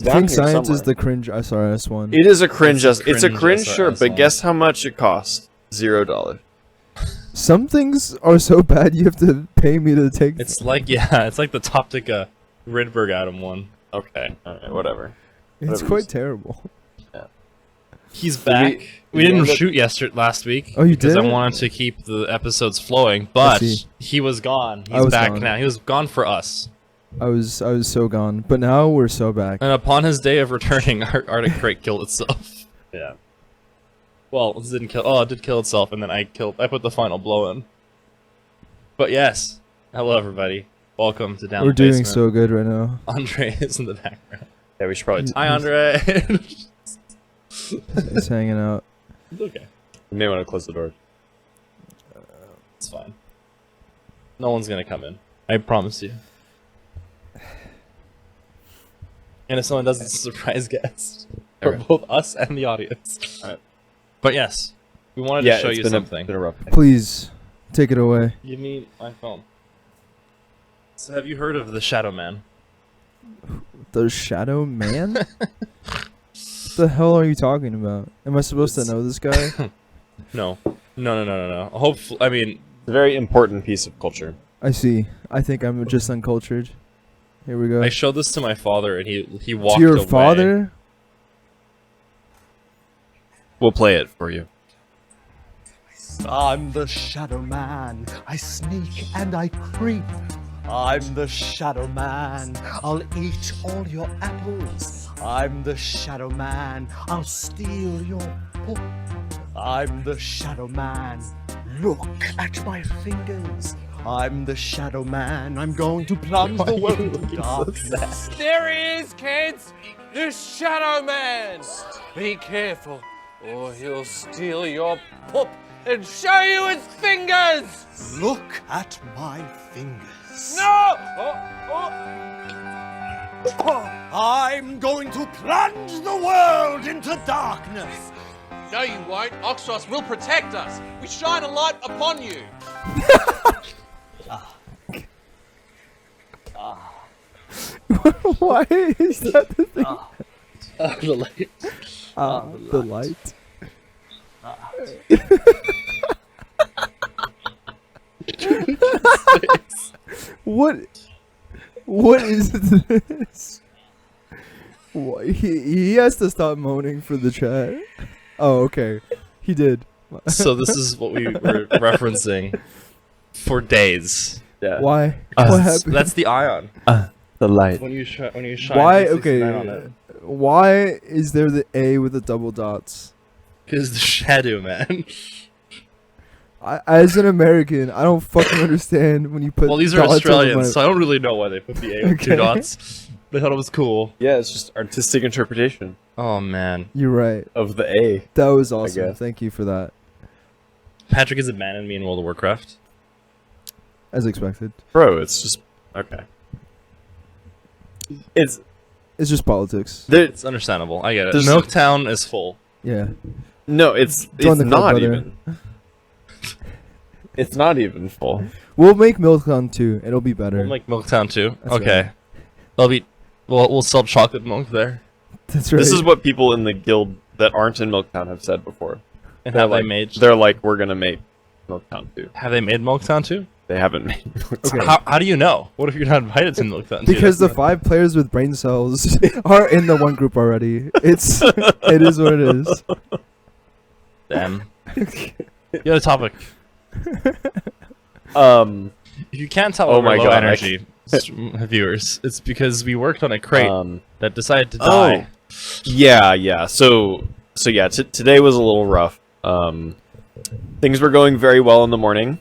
Think Science is the cringe SRS one. It is a cringe. It's a cringe cringe SRS shirt, but one. guess how much it costs? $0. Some things are so bad you have to pay me to take. It's like it's like the Toptica Rydberg Adam one. Okay, alright, whatever. It's Whatever quite you- terrible. He's back. We did didn't end up- shoot last week. Oh, you because I didn't? wanted to keep the episodes flowing, but see. he was gone. I He's was back gone. now. He was gone for us. I was so gone, but now we're so back. And upon his day of returning, our Arctic Crate killed itself. Yeah. Well, it didn't kill. Oh, it did kill itself, and then I put the final blow in. But yes, hello everybody. Welcome to Down We're the doing Basement. so good right now. Andre is in the background. Yeah, we should probably. Hi, Andre. He's hanging out. It's okay. We may want to close the door. It's fine. No one's gonna come in. I promise you. And if someone does, it's a surprise guest for Okay. both us and the audience. Alright. But yes, we wanted Yeah, to show it's you been something. been a rough day. Please take it away. Give me my phone. So, have you heard of the Shadow Man? The Shadow Man? What the hell are you talking about? Am I supposed to know this guy? No. No. Hopefully, I mean, It's a very important piece of culture. I see. I think I'm just uncultured. Here we go. I showed this to my father, and he walked To your away. father? We'll play it for you. I'm the Shadow Man. I sneak and I creep. I'm the Shadow Man. I'll eat all your apples. I'm the Shadow Man. I'll steal your book. I'm the Shadow Man. Look at my fingers. I'm the Shadow Man. I'm going to plunge the world into darkness. There he is, kids! The Shadow Man! Be careful, or he'll steal your pup and show you his fingers! Look at my fingers. No! I'm going to plunge the world into darkness. No, you won't. Oxros will protect us. We shine a light upon you. Why is that the thing? The light. The light. What is this? What, he has to stop moaning for the chat. Oh, okay. He did. So this is what we were referencing for days. Yeah. Why? What happened? That's the ion. The light. When you shine Why? 369 on Okay. it. Why is there the A with the double dots? Because the Shadow Man. As an American, I don't fucking understand when you put. Well, these are dots over Australians, my- so I don't really know why they put the A with Okay. two dots. They thought it was cool. Yeah, it's just artistic interpretation Oh man, You're right. of the A. That was awesome. guess. Thank you for that. Patrick has abandoned me in World of Warcraft. As expected. Bro, it's just okay. It's It's just politics. there. It's understandable. I get it. There's- Milktown is full. Yeah. No, it's Join the club, not brother. even. It's not even full. We'll make Milktown too. It'll be better. We'll make Milktown too. That's Okay. right. That'll be. We'll sell chocolate milk there. That's right. This is what people in the guild that aren't in Milktown have said before. And They're have like, they made? They're like, we're gonna make Milktown too. Have they made Milktown too? They haven't made Milktown. Okay. How do you know? What if you're not invited to Milktown? too? Because the 5 players with brain cells are in the one group already. It is what it is. Damn. You had a topic. If you can't tell, Oh we're my low God, energy, viewers. It's because we worked on a crate that decided to die. Yeah. So yeah. Today was a little rough. Things were going very well in the morning.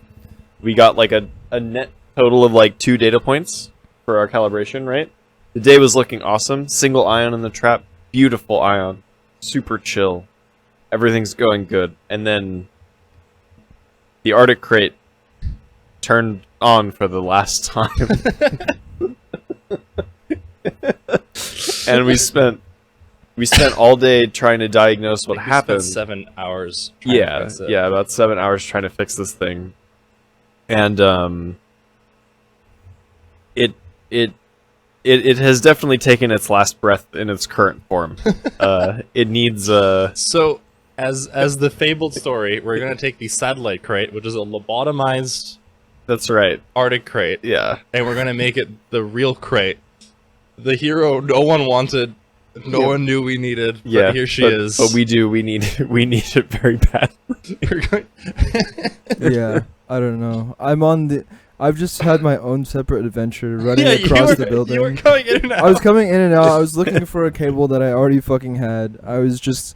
We got like a net total of like 2 data points for our calibration. Right. The day was looking awesome. Single ion in the trap. Beautiful ion. Super chill. Everything's going good. And then the Arctic crate turned on for the last time. And we spent all day trying to didiagnose what I think we happened. spent 7 hours. trying to fix it. Yeah, about 7 hours trying to fix this thing. And it it has definitely taken its last breath in its current form. It needs So, as the fabled story, we're gonna take the satellite crate, which is a lobotomized That's right. Arctic crate, Yeah. and we're gonna make it the real crate. The hero no one wanted, no one knew we needed, but Yeah. here she is. But we do. We need it very badly. We're going- Yeah, I don't know. I've just had my own separate adventure running Yeah, across the you building. were coming in and out. I was coming in and out. I was looking for a cable that I already fucking had. I was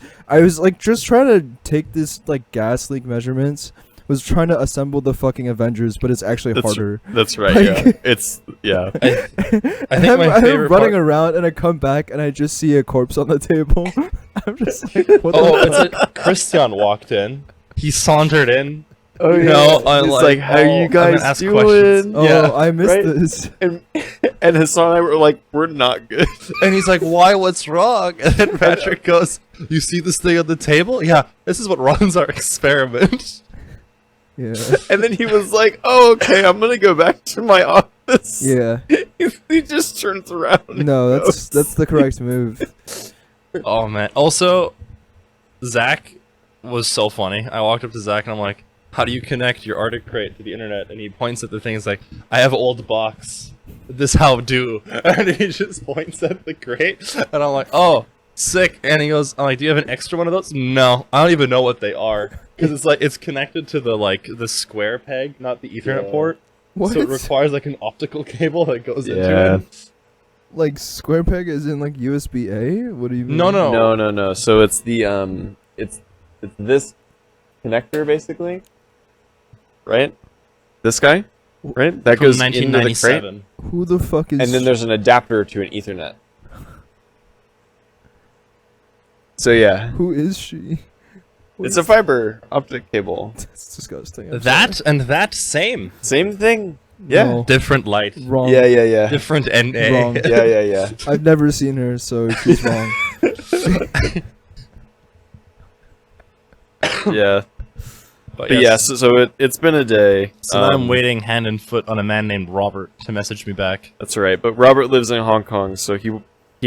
like just trying to take this like gas leak measurements. Was trying to assemble the fucking Avengers, but it's actually harder. That's right. Like- Yeah. It's yeah. I think I'm my favorite running part- around and I come back and I just see a corpse on the table. I'm just like, what Oh, the it's like Christian walked in. He sauntered in. Oh You know, I'm It's like, like, how oh, you I'm gonna guys ask doing? questions. Oh, Yeah, I missed right? this. And Hassan and I were like, we're not good. And he's like, "Why? What's wrong?" And then Patrick goes, "You see this thing on the table? Yeah, this is what runs our experiment." Yeah. And then he was like, "Oh, okay, I'm gonna go back to my office." Yeah. He just turns around. and No, goes. that's the correct move. Oh man. Also, Zach was so funny. I walked up to Zach and I'm like, "How do you connect your Arctic crate to the internet?" And he points at the thing. He's like, "I have old box. This how do." And he just points at the crate, and I'm like, "Oh, sick." And he goes, "I'm like, do you have an extra one of those?" No, I don't even know what they are because it's like it's connected to the square peg, not the Ethernet port. What? So it requires like an optical cable that goes Yeah. into it. Like square peg is in like USB A? What do you mean? No. No. So it's the it's this connector basically, right? This guy, right? That From goes into the crate, 1997. Who the fuck is and then there's an adapter to an Ethernet. So yeah, who is she? What it's a is- fiber optic cable. That's disgusting. I'm That and that same. Same thing. Yeah. No. Different light. sorry. Wrong. Yeah. Different NA. Wrong. Yeah. I've never seen her, so she's wrong. Yeah. But But yeah, yes. so it's been a day. So now I'm waiting hand and foot on a man named Robert to message me back. That's right. But Robert lives in Hong Kong, so he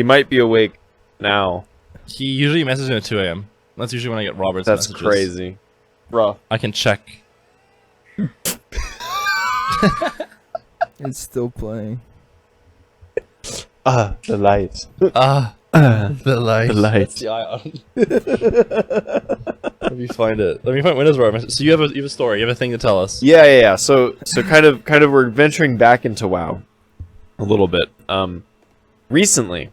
might be awake now. He usually messages me at 2 a.m. That's usually when I get Robert's That's messages. crazy. Rough. I can check. It's still playing. The light. The light. The light. The eye on. Let me find it. Let me find Windows Robert. So you have a story. You have a thing to tell us. Yeah. So kind of we're venturing back into WoW a little bit. Recently,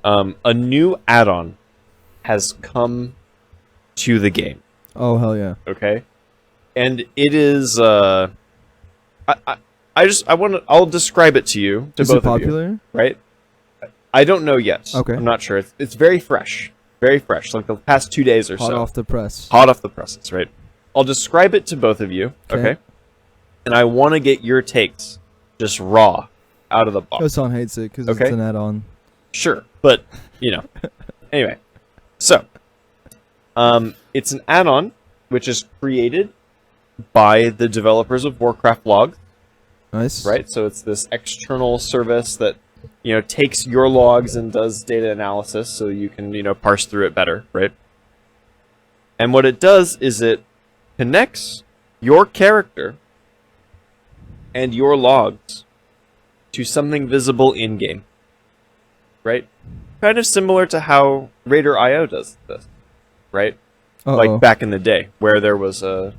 a new add-on has come to the game. Oh hell yeah! Okay, and it is I'll describe it to you, to Is both it popular? of you, right? I don't know yet. Okay. I'm not sure. It's very fresh, like the past 2 days or Hot so. off the press. Hot off the presses, right? I'll describe it to both of you, Okay. okay? And I want to get your takes, just raw, out of the box. Hassan hates it because Okay. it's an add-on. Sure, but anyway. So, it's an add-on which is created by the developers of Warcraft Log, Nice. right? So it's this external service that takes your logs and does data analysis, so you can parse through it better, right? And what it does is it connects your character and your logs to something visible in game, right? Kind of similar to how Raider.io does this, right? Uh-oh. Like back in the day, where there was a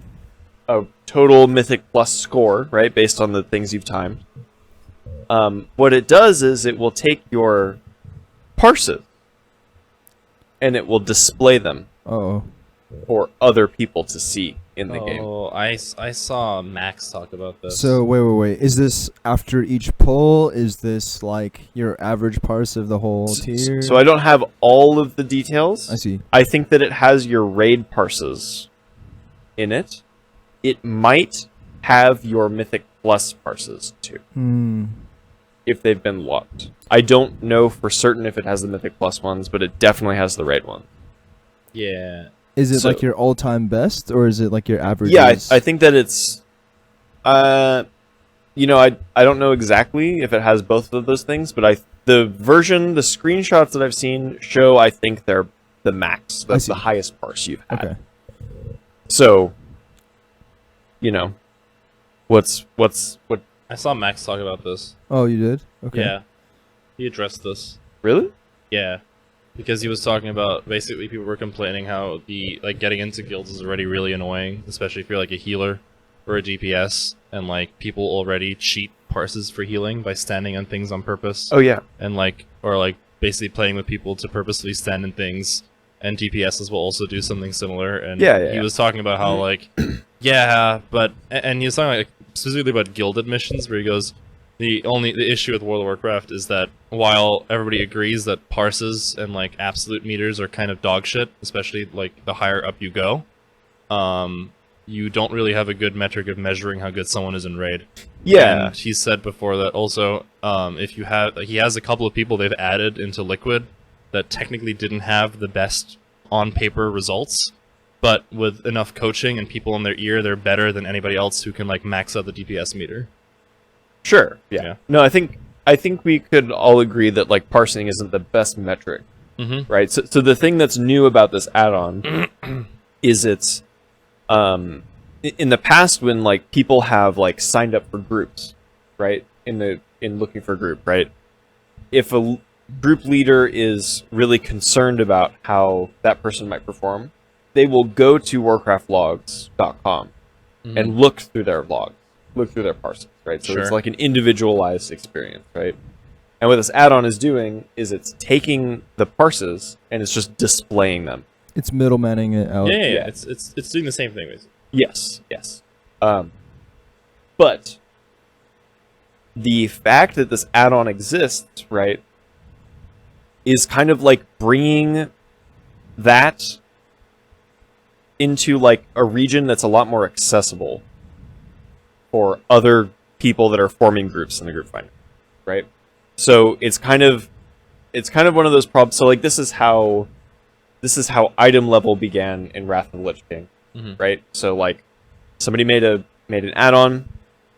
total Mythic Plus score, right, based on the things you've timed. What it does is it will take your parses and it will display them Uh-oh. for other people to see in the game. Oh, I saw Max talk about this. So wait. Is this after each pull? Is this like your average parse of the whole tier? So I don't have all of the details. I see. I think that it has your raid parses in it. It might have your Mythic Plus parses too, if they've been locked. I don't know for certain if it has the Mythic Plus ones, but it definitely has the raid one. yeah. Is it So- like your all-time best, or is it like your average? Yeah, I think that it's... I don't know exactly if it has both of those things, but I the screenshots that I've seen show, I think they're the max. That's the highest parse you've had. Okay. So, what? I saw Max talk about this. Oh, you did? Okay. Yeah, he addressed this. Really? Yeah, because he was talking about basically people were complaining how the getting into guilds is already really annoying, especially if you're like a healer or a DPS, and people already cheat parses for healing by standing on things on purpose. Oh yeah. And or basically playing with people to purposely stand in things, and DPSs will also do something similar. And he was talking about how and he was talking specifically about guild admissions, where he goes, the issue with World of Warcraft is that while everybody agrees that parses and absolute meters are kind of dog shit, especially the higher up you go, you don't really have a good metric of measuring how good someone is in raid. Yeah. And he said before that also, if you have, he has a couple of people they've added into Liquid that technically didn't have the best on paper results, but with enough coaching and people in their ear, they're better than anybody else who can max out the DPS meter. Sure. Yeah. No, I think we could all agree that parsing isn't the best metric, right? So the thing that's new about this add-on is it's in the past when people have signed up for groups, right? In looking for a group, right? If a group leader is really concerned about how that person might perform, they will go to warcraftlogs.com and look through their logs, look through their parsings, right? So it's an individualized experience, right? And what this add-on is doing is it's taking the parses and it's just displaying them. It's middlemaning it out. Yeah. It's doing the same thing, basically. Yes. But the fact that this add-on exists, right, is kind of bringing that into a region that's a lot more accessible for other people that are forming groups in the group finder, right? So it's kind of one of those problems. So this is how item level began in Wrath of the Lich King, right? So somebody made an add-on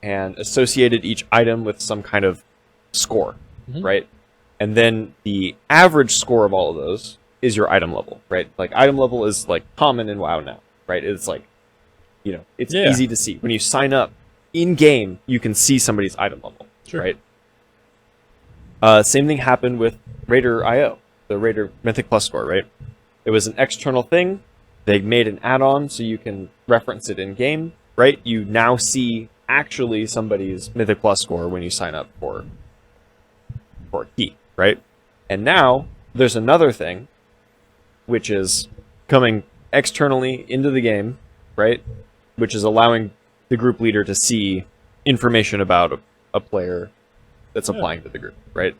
and associated each item with some kind of score, right? And then the average score of all of those is your item level, right? Item level is common in WoW now, right? It's it's easy to see. When you sign up in game, you can see somebody's item level, right? Same thing happened with Raider IO, the Raider Mythic Plus score, right? It was an external thing. They made an add-on so you can reference it in game, right? You now see actually somebody's Mythic Plus score when you sign up for a key, right? And now there's another thing, which is coming externally into the game, right? Which is allowing the group leader to see information about a player that's applying to the group, right?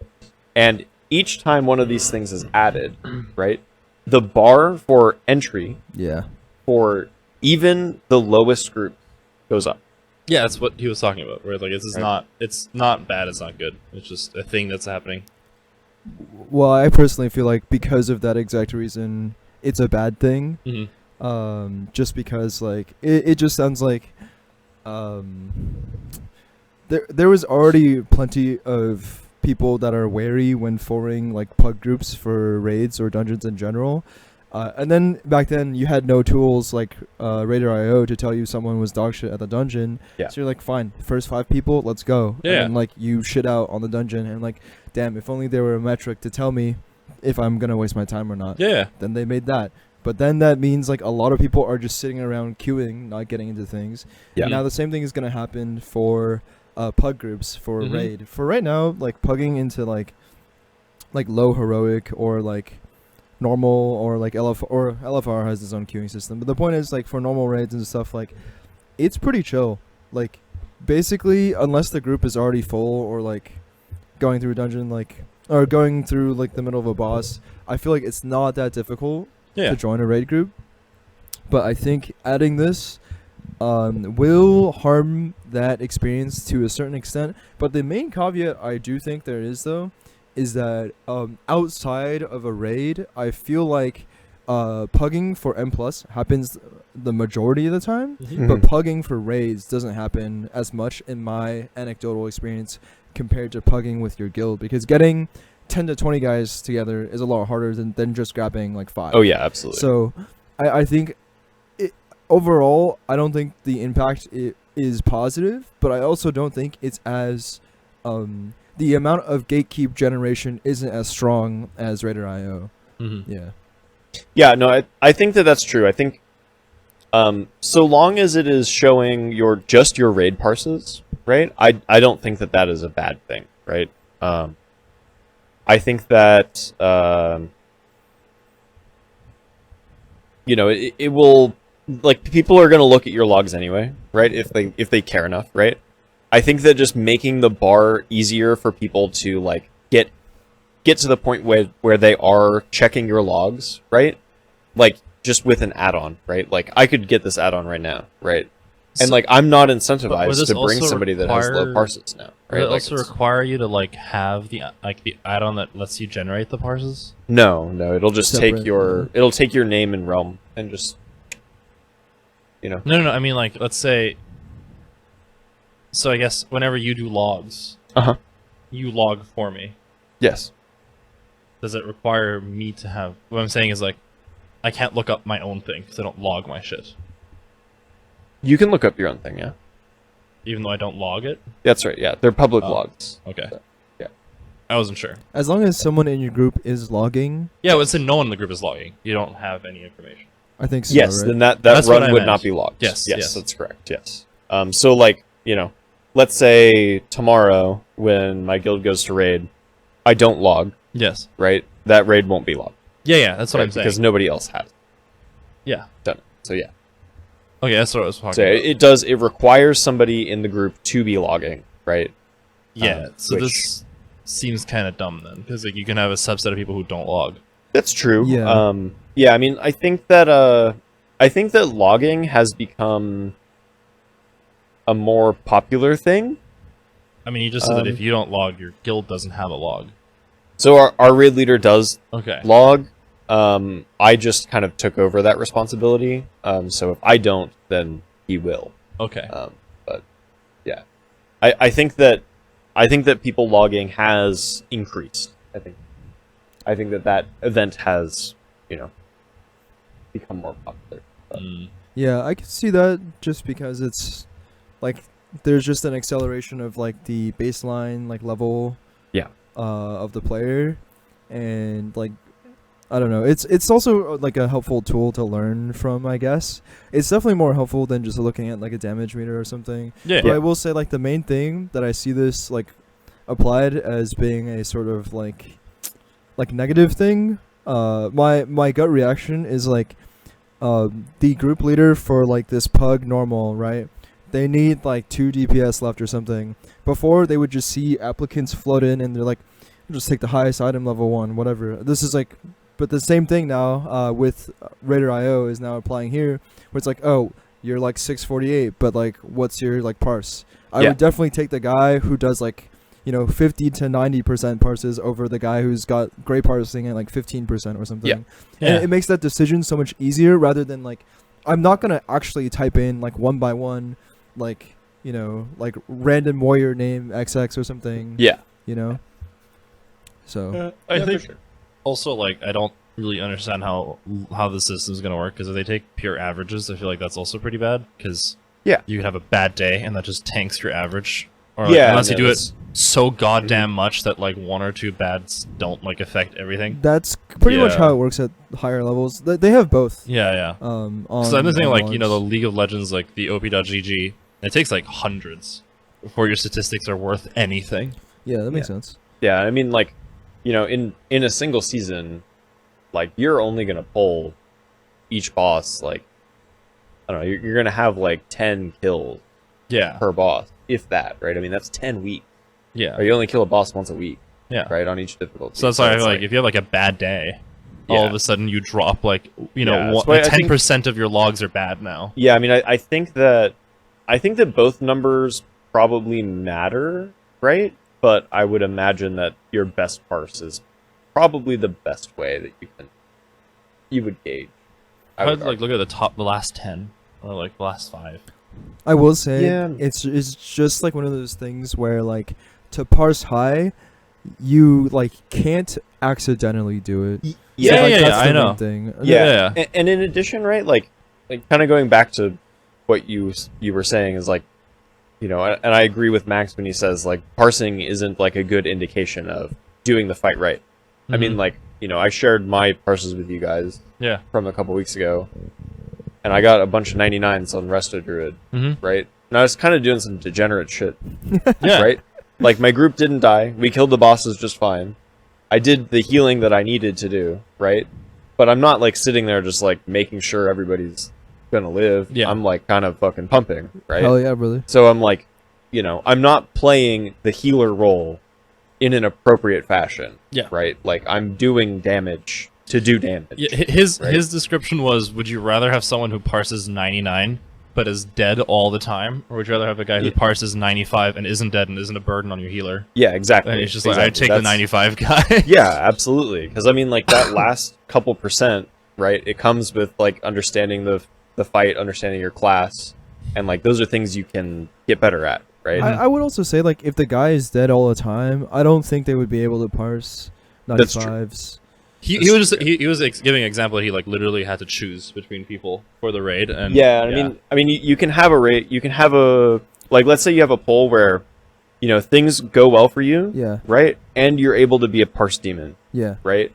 And each time one of these things is added, right, the bar for entry for even the lowest group goes up. Yeah, that's what he was talking about. Where it's not bad, it's not good. It's just a thing that's happening. Well, I personally feel because of that exact reason, it's a bad thing. Just because it just sounds there was already plenty of people that are wary when forming pug groups for raids or dungeons in general. And then back then you had no tools like Raider IO to tell you someone was dog shit at the dungeon. So you're fine, first 5 people, let's go. And then you shit out on the dungeon and damn, if only there were a metric to tell me if I'm gonna waste my time or not. Then they made that. But then that means a lot of people are just sitting around queuing, not getting into things. Now the same thing is gonna happen for pug groups for raid. For right now, pugging into low heroic or normal or LFR has its own queuing system. But the point is for normal raids and stuff it's pretty chill. Basically, unless the group is already full or going through a dungeon or going through the middle of a boss, I feel it's not that difficult to join a raid group. But I think adding this will harm that experience to a certain extent. But the main caveat I do think there is, though, is that outside of a raid, I feel pugging for M+ happens the majority of the time, but pugging for raids doesn't happen as much in my anecdotal experience compared to pugging with your guild, because getting 10 to 20 guys together is a lot harder than just grabbing like 5. Oh yeah, absolutely. So I think overall, I don't think the impact is positive, but I also don't think it's as the amount of gatekeep generation isn't as strong as Raider.io. Mm-hmm. Yeah. Yeah, no, I think that's true. I think so long as it is showing your raid parses, right? I don't think that is a bad thing, right? I think that it will, like, people are going to look at your logs anyway, right? If they care enough, right? I think that just making the bar easier for people to like get to the point where they are checking your logs, right? Like just with an add-on, right? Like I could get this add-on right now, right? And So- like I'm not But would incentivized this to bring also somebody that has low require- parses now, Would right? it Like also require you to like have the add-on that lets you generate the parses? no, it'll just take Separate, it'll take your name and realm and just No. I mean, like, let's say. So I guess whenever you do logs, Uh-huh. you log for me. Yes. Does it require me to have? What I'm saying is like, I can't look up my own thing because I don't log my shit, You can look up your own thing, yeah. even though I don't log it. That's right, yeah. They're public Oh. logs. Okay. So, yeah. I wasn't sure. As long as someone in your group is logging, Yeah, well, it's no one in the group is logging. You don't have any information. I think so. Yes, right? then that That's what I run would meant. not be logged. Yes, yes. that's correct. Yes. So like, let's say tomorrow when my guild goes to raid, I don't log, Yes. right? That raid won't be logged. Yeah. That's what right? I'm saying. Because nobody else has Yeah. done it. So yeah. Okay, that's what I was talking So about. it requires somebody in the group to be logging, right? Yeah. So which- this seems kind of dumb then, because like you can have a subset of people who don't log. That's true. Yeah. Yeah, I mean I think that logging has become a more popular thing. I mean, you just said that if you don't log, your guild doesn't have a log. So our raid leader does Okay. log. I just kind of took over that responsibility. So if I don't, then he will. Okay. But yeah, I think that people logging has increased. I think that event has become more popular. But, Yeah, I can see that just because it's like there's just an acceleration of like the baseline like level Yeah. Of the player, and like I don't know, it's also like a helpful tool to learn from, I guess. It's definitely more helpful than just looking at like a damage meter or something. Yeah. But I will say like the main thing that I see this like applied as being a sort of like negative thing, my gut reaction is like the group leader for like this pug normal, right? They need like 2 DPS left or something. Before they would just see applicants float in and they're like, just take the highest item level 1, whatever. This is like, but the same thing now with Raider.io is now applying here, where it's like, oh, you're like 648, but like, what's your like parse? I Yeah. would definitely take the guy who does like 50 to 90% parses over the guy who's got great parsing at like 15% or something. Yeah. Yeah. And it makes that decision so much easier rather than like, I'm not going to actually type in like 1 by 1, like, like random warrior name XX or something. yeah. So, I think also like I don't really understand how the system is gonna work, because if they take pure averages, I feel like that's also pretty bad, because Yeah. you could have a bad day and that just tanks your average, or like, Yeah, unless you no, do it that's- so goddamn much that like 1 or 2 bads don't like affect everything. that's pretty much Yeah. how it works at higher levels. They have both. Yeah. On, So I'm just saying, on like, logs. the League of Legends, like the OP.GG, it takes like hundreds before your statistics are worth anything. Yeah, that makes Yeah. sense. Yeah, I mean, like, in a single season, like, you're only gonna pull each boss, like, I don't know, you're gonna have like 10 kills Yeah. per boss, if that, right? I mean, that's 10 weeks. Yeah. Right? You only kill a boss once a week, Yeah. right, on each difficulty. So that's why I it's feel like if you have like a bad day, all Yeah. of a sudden you drop like Yeah, that's why I think- 10% of your logs are bad now. Yeah, I mean, I think that both numbers probably matter, right? But I would imagine that your best parse is probably the best way that you would gauge. I I would would like look at the last 10 or like the last 5. I will say Yeah. it's just like one of those things where like to parse high, you like can't accidentally do it. Yeah, So, like, yeah, that's I the main know. thing. Yeah. And in addition, right, like kind of going back to what you were saying is like, you know, and I agree with Max when he says like parsing isn't like a good indication of doing the fight right. I mean, like, you know, I shared my parses with you guys Yeah. from a couple weeks ago, and I got a bunch of 99s on Resto Druid, right? And I was kind of doing some degenerate shit, Yeah. right? Like, my group didn't die. We killed the bosses just fine. I did the healing that I needed to do, right? But I'm not, like, sitting there just, like, making sure everybody's gonna live. Yeah. I'm, like, kind of fucking pumping, right? Hell yeah, brother. So I'm, like, you know, I'm not playing the healer role in an appropriate fashion, Yeah. right? Like, I'm doing damage to do damage. Yeah, his Right. his description was: would you rather have someone who parses 99 but is dead all the time, or would you rather have a guy who Yeah. parses 95 and isn't dead and isn't a burden on your healer? Yeah, exactly. And it's just exactly. like I take the That's- 95 guy. Yeah, absolutely. Because I mean, like that last couple percent, right? It comes with like understanding the fight, understanding your class, and like those are things you can get better at, right? I would also say like if the guy is dead all the time, I don't think they would be able to parse That's true. 95s. He was just he was giving an example. He like literally had to choose between people for the raid, and Yeah, I mean, you can have a rate. You can have a like, let's say you have a poll where, you know, things go well for you, Yeah, right? And you're able to be a parse demon, yeah. right?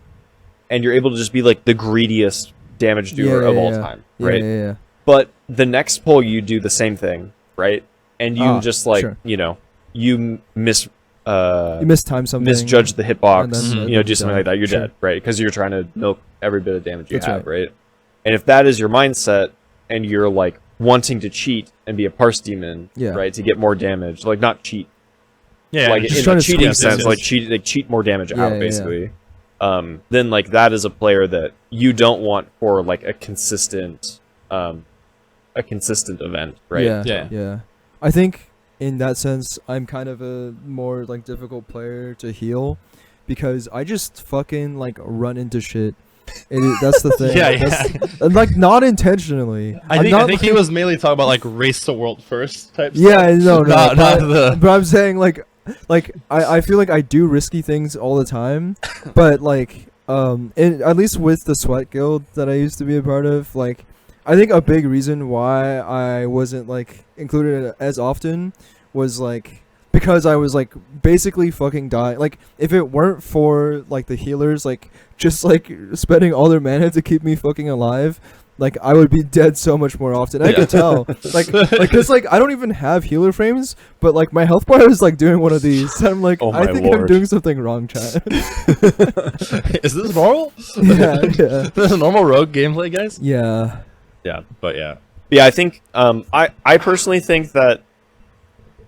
And you're able to just be like the greediest damage doer of all time, right? Yeah. But the next poll you do the same thing, right? And you just like, sure. you know, you You mistime something. misjudge the hitbox, and then- you know, then do you something die. like that, you're Sure. dead, right? Because you're trying to milk every bit of damage you That's have, right? And if that is your mindset, and you're like wanting to cheat and be a parse demon, Yeah. right, to get more damage, like not cheat, yeah, like just in trying a to cheating squeeze sense, it. like cheat more damage Yeah, out, yeah. basically. Then like that is a player that you don't want for like a consistent event, right? Yeah. I think in that sense, I'm kind of a more like difficult player to heal because I just fucking like run into shit. That's the thing. Yeah, That's- and, like not intentionally. I I'm think not, he was mainly talking about like race to world first type. Yeah, stuff. no, not but, the. but I'm saying like I feel like I do risky things all the time, but like at least with the sweat guild that I used to be a part of, like I think a big reason why I wasn't like included as often was like because I was like basically fucking dying. Like if it weren't for like the healers like just like spending all their mana to keep me fucking alive, like I would be dead so much more often. I could tell, like, cause like I don't even have healer frames, but like my health bar is like doing one of these. And I'm like, Oh I my think I'm lord. doing something wrong, chat. Is this normal? yeah, This is normal rogue gameplay, guys. yeah. Yeah, but yeah. Yeah, I think I personally think that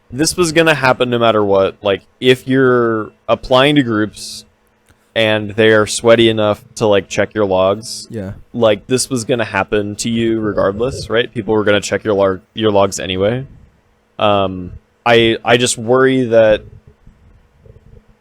this was gonna happen no matter what. Like if you're applying to groups and they're sweaty enough to like check your logs, Yeah. like this was gonna happen to you regardless, right? People were gonna check your logs anyway. I just worry that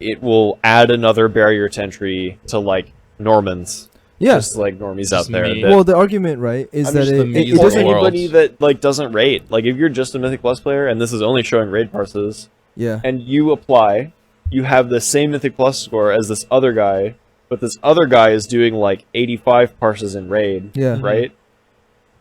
it will add another barrier to entry to like Normans. Yeah. Just like normies Just out there. me. that- Well, the argument, right, is I'm that just the it meat it of or the doesn't. world. anybody that like doesn't raid. Like if you're just a Mythic Plus player and this is only showing raid parses, Yeah. and you apply, you have the same Mythic Plus score as this other guy, but this other guy is doing like 85 parses in raid, Yeah. right?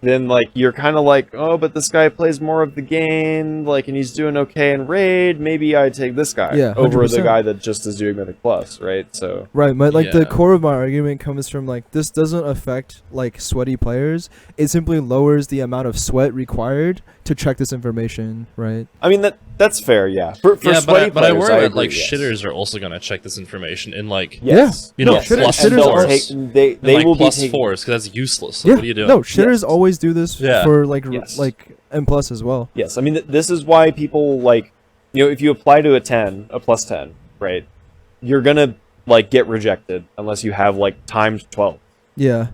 Then like you're kind of like, oh, but this guy plays more of the game, like, and he's doing okay in raid. Maybe I take this guy Yeah, over the 100%. guy that just is doing Mythic Plus, right? So Right, but like the Yeah. core of my argument comes from like this doesn't affect like sweaty players. It simply lowers the amount of sweat required to check this information, right? I mean that's fair, yeah. For Yeah, sweaty but I players, worry that agree, like yes. shitters are also gonna check this information in like Yes. You know, yes. plus And they'll fours. take- they in, they like will be plus taking fours because that's useless. Like, Yeah. what are you doing? No, shitters Yes. always do this Yeah. for like Yes. like M plus as well. Yes, I mean this is why people like, you know, if you apply to a plus 10, right? You're gonna like get rejected unless you have like times 12, Yeah.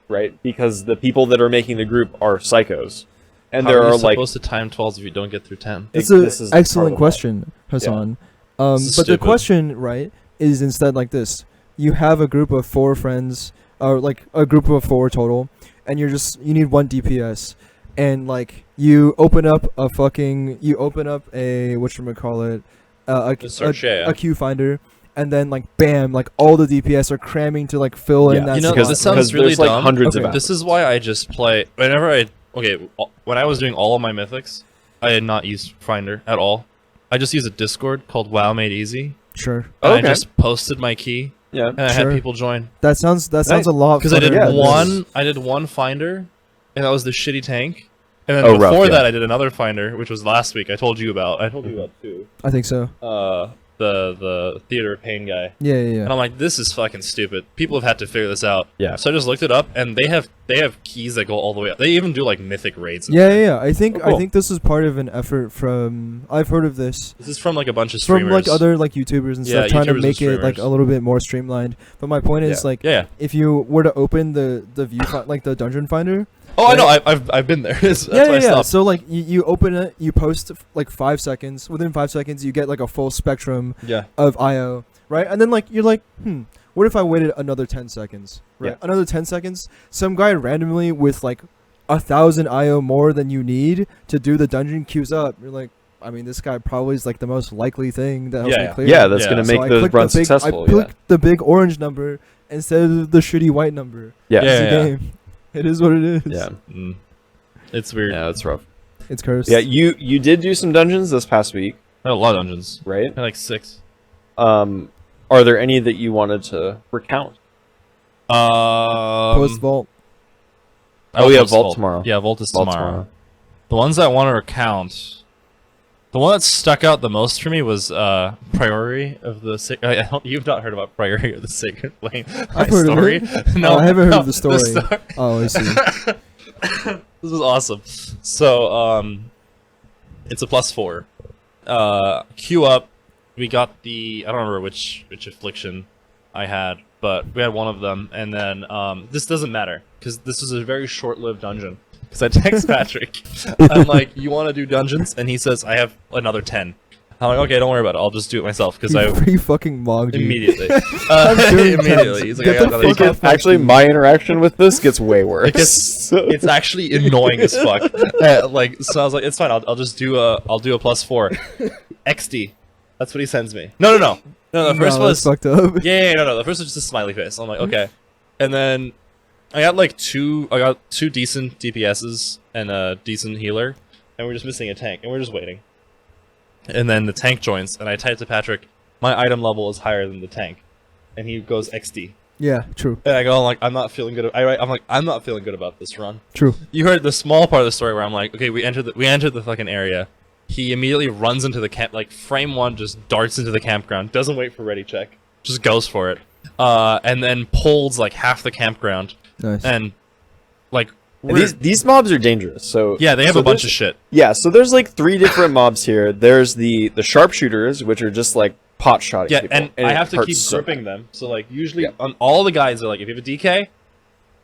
right? Because the people that are making the group are psychos, and How there are you are like supposed to time 12s if you don't get through 10? It's this is an part excellent of the question, Hassan. This is But the stupid. question, right, is instead like this: you have a group of 4 friends, or like a group of 4 total, and you need 1 DPS, and like you open up a whatchamacallit, Search, yeah. a queue finder, and then like bam, like all the DPS are cramming to like fill in Yeah. that. You know, slot. this sounds because really there's like dumb. hundreds of Okay. apples. This is why I just play whenever when I was doing all of my mythics, I had not used Finder at all. I just used a Discord called WoW Made Easy. Sure, And Okay. I just posted my key Yeah. and I Sure. had people join. that sounds Nice. a lot. Because I did funner than Yeah, this. I did one Finder, and that was the shitty tank. And then Oh, before rough, yeah. that, I did another Finder, which was last week. I told you about too. I think so. The Theater of Pain guy. Yeah, yeah, And I'm like, this is fucking stupid. People have had to figure this out. Yeah. So I just looked it up, and they have keys that go all the way up. They even do like mythic raids. and yeah, shit. yeah. I think Oh, cool. this is part of an effort from. I've heard of this. This is from like a bunch of From streamers. like other like YouTubers and Yeah, stuff, trying to YouTubers and make it like streamers. a little bit more streamlined. But my point is Yeah. like, Yeah. if you were to open the view like the dungeon finder. Oh, I know. Right. I've been there. That's Yeah, why I yeah, yeah. stopped. So like you open it, you post like 5 seconds. Within 5 seconds, you get like a full spectrum Yeah. of IO, right? And then like you're like, what if I waited another 10 seconds? Right, Yeah. another 10 seconds. Some guy randomly with like 1,000 IO more than you need to do the dungeon queues up. You're like, I mean, this guy probably is like the most likely thing that helps Yeah, me yeah. clear. Yeah, that's Yeah. gonna So make I the clicked run the big, successful. I clicked the big orange number instead of the shitty white number. Yeah. Yeah. It's a game. It is what it is. Yeah. Mm. It's weird. Yeah, that's rough. It's cursed. Yeah, you did do some dungeons this past week, I had a lot of dungeons. right? I had like 6. Are there any that you wanted to recount? Post vault. Oh, yeah, Vault tomorrow. Yeah, Vault is Vault tomorrow. The ones I want to recount. The one that stuck out the most for me was Priority of the you've not heard about Priority of the Sacred Flame. I've heard of it. No, I haven't heard no, of the story. Oh, I see. This is awesome. So, it's a +4. Queue up. We got the I don't remember which affliction I had, but we had one of them, and then this doesn't matter because this is a very short-lived dungeon. Because I text Patrick, I'm like, "You want to do dungeons?" And he says, "I have another 10." I'm like, "Okay, don't worry about it. I'll just do it myself." Because I He fucking mogged you. immediately, doing immediately. He's like, Get "I the got fuck another off 10." my Actually, team. my interaction with this gets way worse. It gets- It's actually annoying as fuck. Like, so I was like, "It's fine. I'll just do a +4." XD. That's what he sends me. No. The first No, was that's fucked up. yeah. No. The first was just a smiley face. I'm like, okay. And then I got two decent DPSs and a decent healer, and we're just missing a tank, and we're just waiting. And then the tank joins, and I type to Patrick, "My item level is higher than the tank," and he goes XD. Yeah, true. And I go, I'm like, I'm not feeling good. I'm like, I'm not feeling good about this run. True. You heard the small part of the story where I'm like, okay, we entered the fucking area. He immediately runs into the camp, like frame 1 just darts into the campground, doesn't wait for ready check, just goes for it, and then pulls like half the campground, Nice. and like And these mobs are dangerous. So yeah, they have so a bunch of there's- shit. Yeah, so there's like 3 different mobs here. There's the sharpshooters, which are just like pot shotting Yeah, people, and I it have to hurts keep so gripping bad. them. So like usually Yeah. on all the guys are like, if you have a DK,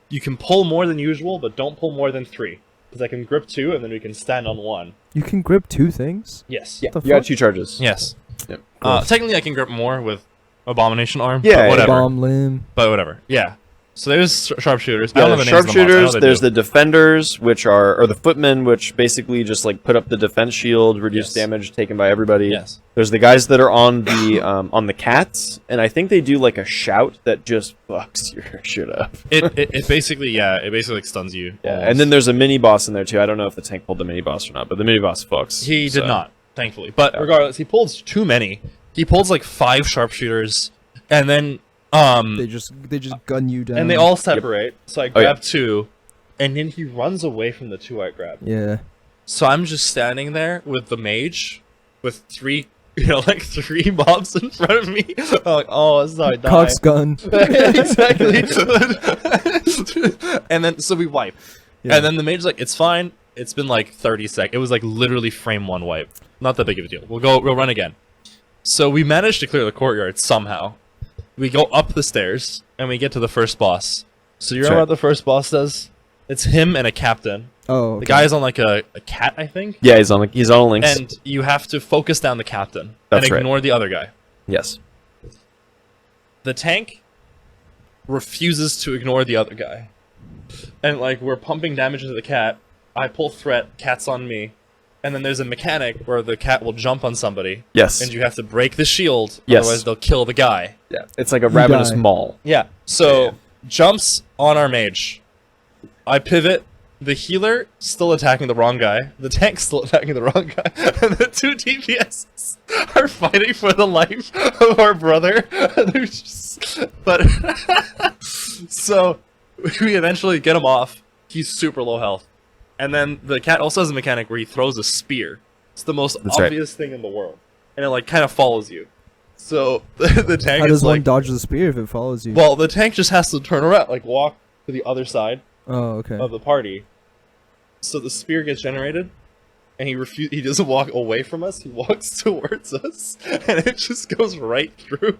you can pull more than usual, but don't pull more than 3, because I can grip 2 and then we can stand on 1. You can grip 2 things? Yes. Yeah, The you got fuck? 2 charges. Yes. Yep. Technically, I can grip more with Abomination Arm. Yeah, but yeah. whatever. Bomb limb. But whatever. Yeah. So there's sharpshooters. I Yeah, don't know there's the names of the mobs. I know sharpshooters, they there's do. the defenders, which are, or the footmen, which basically just like put up the defense shield, reduce Yes. damage taken by everybody. Yes. There's the guys that are on the cats, and I think they do like a shout that just fucks your shit up. It basically like stuns you. Yeah, almost. and then there's a mini boss in there too. I don't know if the tank pulled the mini boss or not, but the mini boss fucks. he so. did not, thankfully. But Yeah. regardless, he pulls too many. He pulls like 5 sharpshooters, and then They just gun you down. and they all separate. So I Oh, yeah. grab 2, and then he runs away from the 2 I grabbed. Yeah. So I'm just standing there with the mage, with 3, like 3 mobs in front of me. I'm like, oh, this is how I die. Cox gun. Exactly. And then so we wipe. Yeah. And then the mage's like, it's fine. It's been like 30 seconds. It was like literally frame 1 wipe. Not that big of a deal. We'll run again. So we managed to clear the courtyard somehow. We go up the stairs and we get to the first boss. So you That's remember right. what the first boss does? It's him and a captain. Oh, okay. The guy's on like a cat, I think. Yeah, he's on a lynx. And you have to focus down the captain That's and right. ignore the other guy. Yes. The tank refuses to ignore the other guy. And like we're pumping damage into the cat. I pull threat, cat's on me. And then there's a mechanic where the cat will jump on somebody. Yes. And you have to break the shield, Yes. otherwise they'll kill the guy. Yeah. It's like a ravenous die. maul. Yeah. So jumps on our mage. I pivot. The healer still attacking the wrong guy. The tank still attacking the wrong guy. And the 2 DPS are fighting for the life of our brother. They're just... But so we eventually get him off. He's super low health. And then the cat also has a mechanic where he throws a spear. It's the most obvious thing in the world. And it like kind of follows you. So the tank How is does one like... dodge the spear if it follows you? Well, the tank just has to turn around, like walk to the other side Oh, okay. of the party. So the spear gets generated, and he doesn't walk away from us, he walks towards us, and it just goes right through,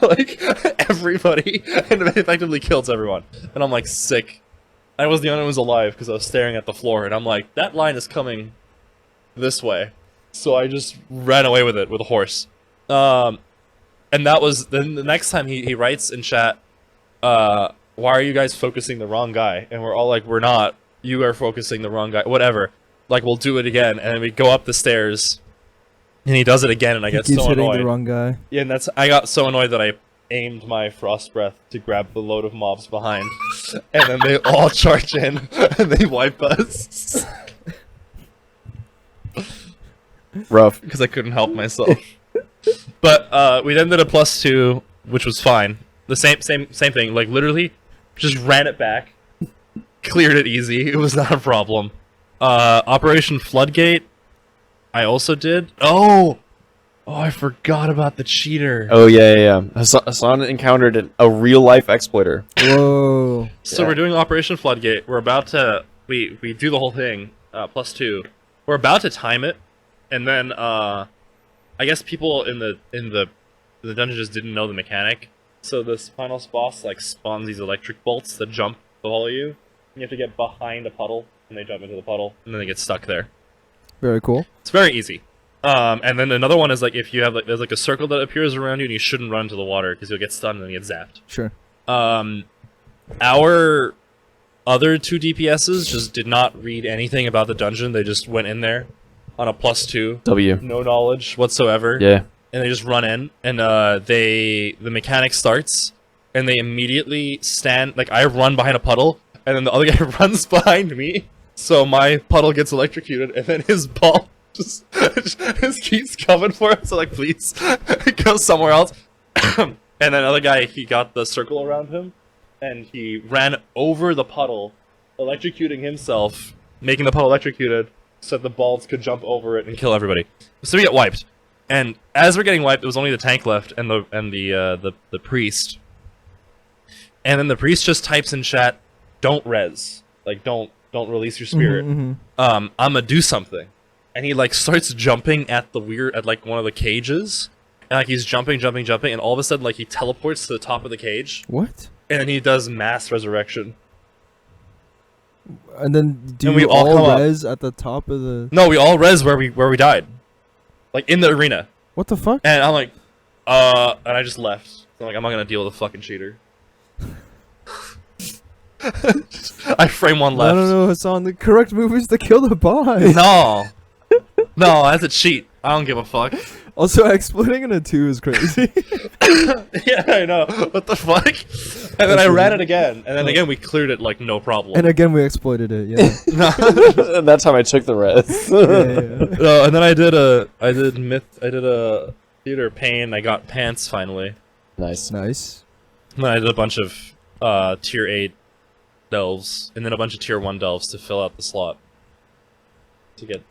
like, everybody, and it effectively kills everyone. And I'm like, sick. I was the only one who was alive, because I was staring at the floor, and I'm like, that line is coming this way. So I just ran away with it, with a horse. And that was, then the next time he writes in chat, why are you guys focusing the wrong guy? And we're all like, we're not. You are focusing the wrong guy. Whatever. Like, we'll do it again. And then we go up the stairs. And he does it again, and I get keeps so hitting annoyed. the wrong guy. Yeah, and I got so annoyed that I aimed my frost breath to grab the load of mobs behind. And then they all charge in, and they wipe us. Rough. Because I couldn't help myself. But we then did a +2, which was fine. The same thing. Like, literally, just ran it back. Cleared it easy. It was not a problem. Operation Floodgate, I also did. Oh, I forgot about the cheater. Oh yeah. Hassan encountered a real life exploiter. Whoa. So we're doing Operation Floodgate. We're about to we do the whole thing. +2. We're about to time it, and then I guess people in the dungeon just didn't know the mechanic. So this final boss like spawns these electric bolts that jump below you. You have to get behind a puddle, and they jump into the puddle, and then they get stuck there. Very cool. It's very easy. And then another one is like if you have like there's like a circle that appears around you, and you shouldn't run into the water because you'll get stunned and then get zapped. Sure. Our other 2 DPSs just did not read anything about the dungeon. They just went in there on a +2. W. No knowledge whatsoever. Yeah. And they just run in, and the mechanic starts, and they immediately stand. Like I run behind a puddle, and then the other guy runs behind me. So my puddle gets electrocuted, and then his ball just keeps coming for him. So like, please go somewhere else. And then another guy, he got the circle around him, and he ran over the puddle, electrocuting himself, making the puddle electrocuted, so that the balls could jump over it and kill everybody. So we get wiped. And as we're getting wiped, it was only the tank left and the priest. And then the priest just types in chat, "Don't res, like don't release your spirit. I'm gonna do something." And he like starts jumping at like one of the cages, and like he's jumping, and all of a sudden like he teleports to the top of the cage. What? And then he does mass resurrection. And then do And we you all come all up. res at the top of the... No, we all res where we died, like in the arena. What the fuck? And I'm like, and I just left. So I'm like, I'm not gonna deal with a fucking cheater. I frame one left. I don't know, Hassan. The correct move is to kill the boss. No, that's a cheat. I don't give a fuck. Also, exploiting in a 2 is crazy. Yeah, I know. What the fuck? And then I ran it again, and then again we cleared it like no problem. And again, we exploited it. Yeah. And that time I took the res. Yeah. No, and then I did a theater pain. I got pants finally. Nice. Nice. And then I did a bunch of tier 8 delves, and then a bunch of tier 1 delves to fill out the slot to get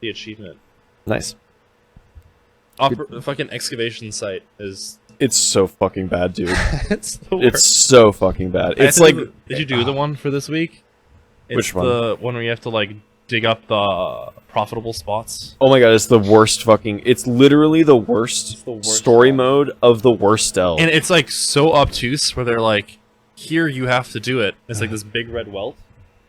the achievement. Nice. The fucking excavation site is... It's so fucking bad, dude. It's the worst. It's so fucking bad. I It's had to like... do did you do the one for this week? It's Which one? The one where you have to like dig up the profitable spots. Oh my god, it's the worst fucking... It's literally the worst, the worst story one. mode of the worst delve. And it's like so obtuse where they're like, here you have to do it. It's like this big red welt.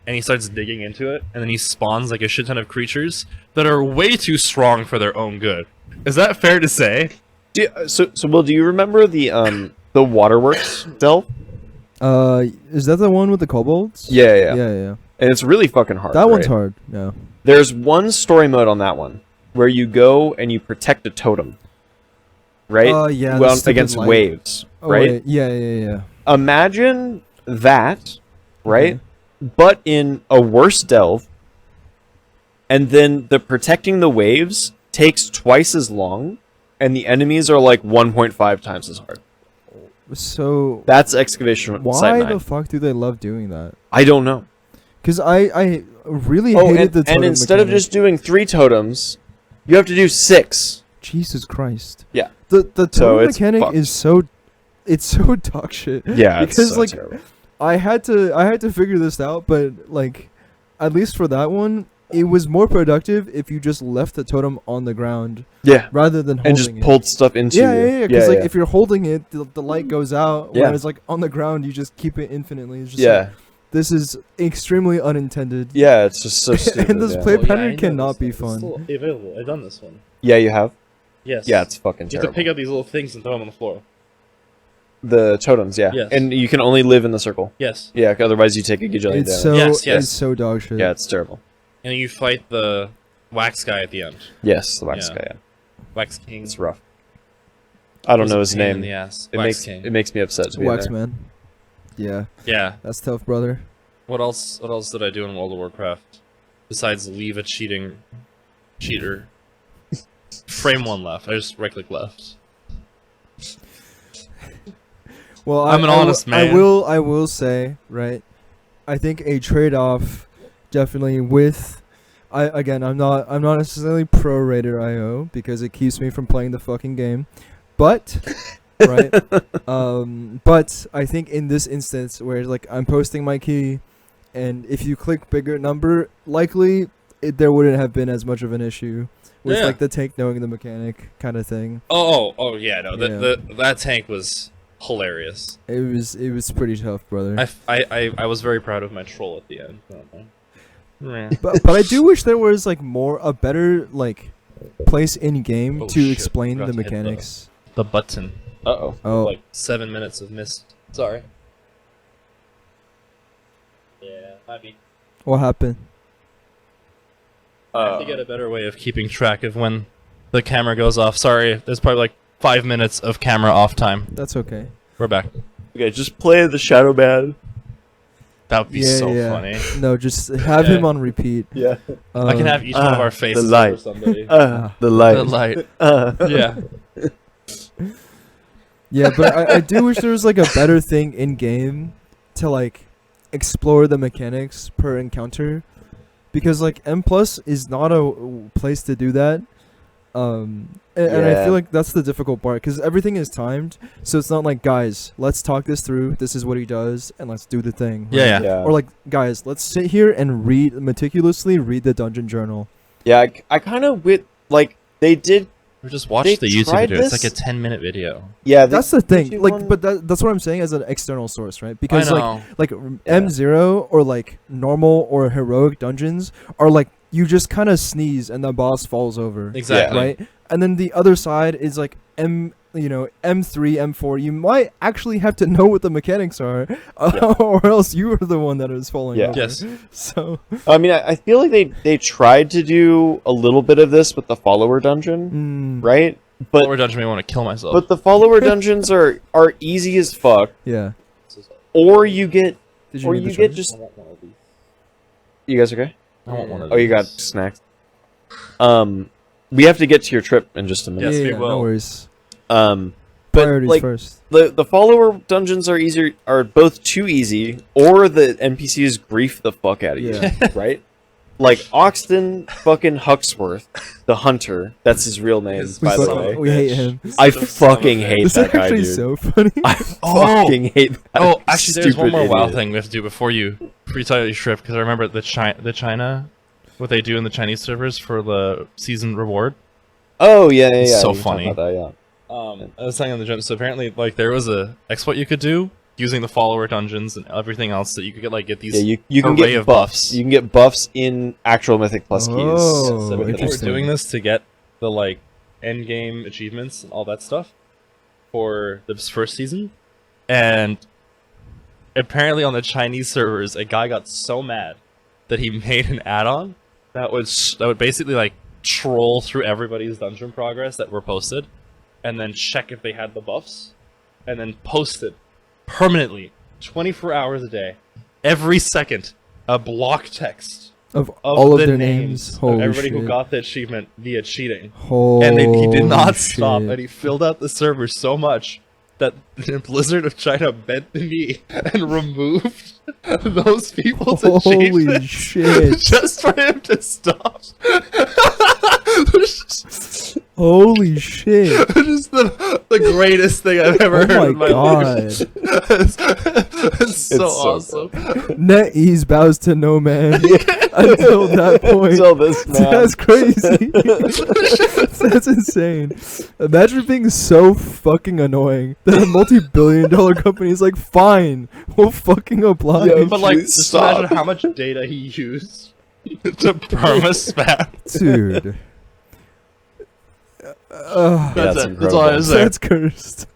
And he starts digging into it, and then he spawns like a shit ton of creatures that are way too strong for their own good. Is that fair to say? So Will, do you remember the waterworks delve? Is that the one with the kobolds? Yeah. Yeah. And it's really fucking hard. That one's right? hard. Yeah. There's one story mode on that one where you go and you protect a totem, right? Yeah. Well, against waves, Oh, right? wait. Yeah. Imagine that, right? Okay. But in a worse delve, and then the protecting the waves takes twice as long, and the enemies are like 1.5 times as hard. So That's excavation site why 9. the fuck do they love doing that? I don't know. Because I really Oh, hated the totem and instead of mechanic. just doing 3 totems, you have to do 6. Jesus Christ. Yeah. The totem it's mechanic fucked. is so dog shit. Yeah, it's because so like terrible. I had to figure this out, but like at least for that one, it was more productive if you just left the totem on the ground Yeah, rather than holding and just it. pulled stuff into Yeah, you. yeah. Because like if you're holding it, the light goes out. Yeah. Whereas like on the ground, you just keep it infinitely. It's just yeah, like, this is extremely unintended. yeah, it's just so stupid. And this yeah. play pattern cannot be fun. It's still available. I've done this one. Yeah, you have. Yes. Yeah, it's fucking You have terrible. to pick up these little things and throw them on the floor. The totems, yeah, Yes. and you can only live in the circle. Yes. Yeah, otherwise you take a gajillion It's damage. so Yes. it's so dog shit. Yeah, it's terrible. And then you fight the wax guy at the end. Yes, the wax Yeah. guy. Yeah, Wax King. it's rough. I don't Was know a his pain in name. the ass. It Wax makes King. it makes me upset to be in there. Waxman. Yeah, Yeah. that's tough, brother. What else did I do in World of Warcraft? Besides leave a cheater. Frame 1 left. I just right click left. Well, I'm an honest man. I will say, right. I think a trade-off, definitely with. I'm not necessarily pro Raider IO because it keeps me from playing the fucking game, but right. But I think in this instance where like I'm posting my key, and if you click bigger number, likely there wouldn't have been as much of an issue with Yeah. like the tank knowing the mechanic kind of thing. Oh yeah, no. Yeah. That tank was hilarious. It was pretty tough, brother. I was very proud of my troll at the end. But I do wish there was like a better like place in game Oh, to shit, explain forgot the to hit the- mechanics. The button. Uh-oh. Oh, Like 7 minutes of missed. Sorry. Yeah, might be. what happened? I have to get a better way of keeping track of when the camera goes off. Sorry, there's probably like 5 minutes of camera off time. That's okay. We're back. Okay, just play the Shadow Man. That would be so funny. No, just have him on repeat. Yeah. I can have each one of our faces light. over somebody. The light. The light. Yeah. Yeah, but I do wish there was like a better thing in game to like explore the mechanics per encounter, because like M Plus is not a place to do that. And I Yeah. feel like that's the difficult part because everything is timed, so it's not like guys, let's talk this through. This is what he does, and let's do the thing. Yeah, right? yeah. Or like guys, let's sit here and meticulously read the dungeon journal. Yeah, I kind of like they did. Or just watch They the YouTube tried video. It's this? like a 10-minute video. Yeah, That's the thing. YouTube Like, one- but that's what I'm saying as an external source, right? Because I know. like M0 or like normal or heroic dungeons are like you just kind of sneeze and the boss falls over. Exactly. Right? And then the other side is like M3, M4. You might actually have to know what the mechanics are, or else you are the one that is falling Yeah. over. Yes. So, I mean, I feel like they tried to do a little bit of this with the follower dungeon, right? But Lower dungeon, I want to kill myself. but the follower dungeons are easy as fuck, yeah. or you get Did or need you the get charger? just. You guys okay? I want one of Oh, you got these. snacks. We have to get to your trip in just a minute. Yes, yeah, we yeah, will. no worries. But Priorities like first. the follower dungeons are both too easy, or the NPCs grief the fuck out of you, Yeah. right? Like Oxton fucking Huxworth, the hunter. That's his real name, We by the fucking- way. We hate him. I Son of a fucking bitch. hate This is that guy, actually dude. so funny. I fucking hate that. Oh, actually, there's one stupid more WoW idiot. thing we have to do before you tell your trip, because I remember the China, what they do in the Chinese servers for the season reward. Oh yeah, yeah, It's yeah. so we can talk funny. about that, yeah. I was saying on the gym, so apparently, like, there was a exploit you could do using the follower dungeons and everything else that you could get these. Yeah, you can array get of buffs. buffs. You can get buffs in actual Mythic Plus keys. Oh, with the They were interesting. doing this to get the like end game achievements and all that stuff for this first season, and apparently on the Chinese servers, a guy got so mad that he made an add-on that would basically like troll through everybody's dungeon progress that were posted, and then check if they had the buffs, and then post it permanently, 24 hours a day, every second, a block text Of all of the their names. of Holy everybody shit. who got the achievement via cheating. Holy And then he did not stop, shit. and he filled out the server so much that the Blizzard of China bent the knee and removed those people's Holy achievements shit. just for him to stop. Holy shit. Just the greatest thing I've ever Oh heard my in my god. life. It's so so awesome. NetEase bows to no man until that point. Until this man. That's crazy. That's insane. Imagine being so fucking annoying that a multi-billion-dollar company is like, fine, we'll fucking oblige. Yeah, But like, Please just stop. imagine how much data he used to perma spam. Dude. That's That's it. That's all I incredible. was saying. That's cursed.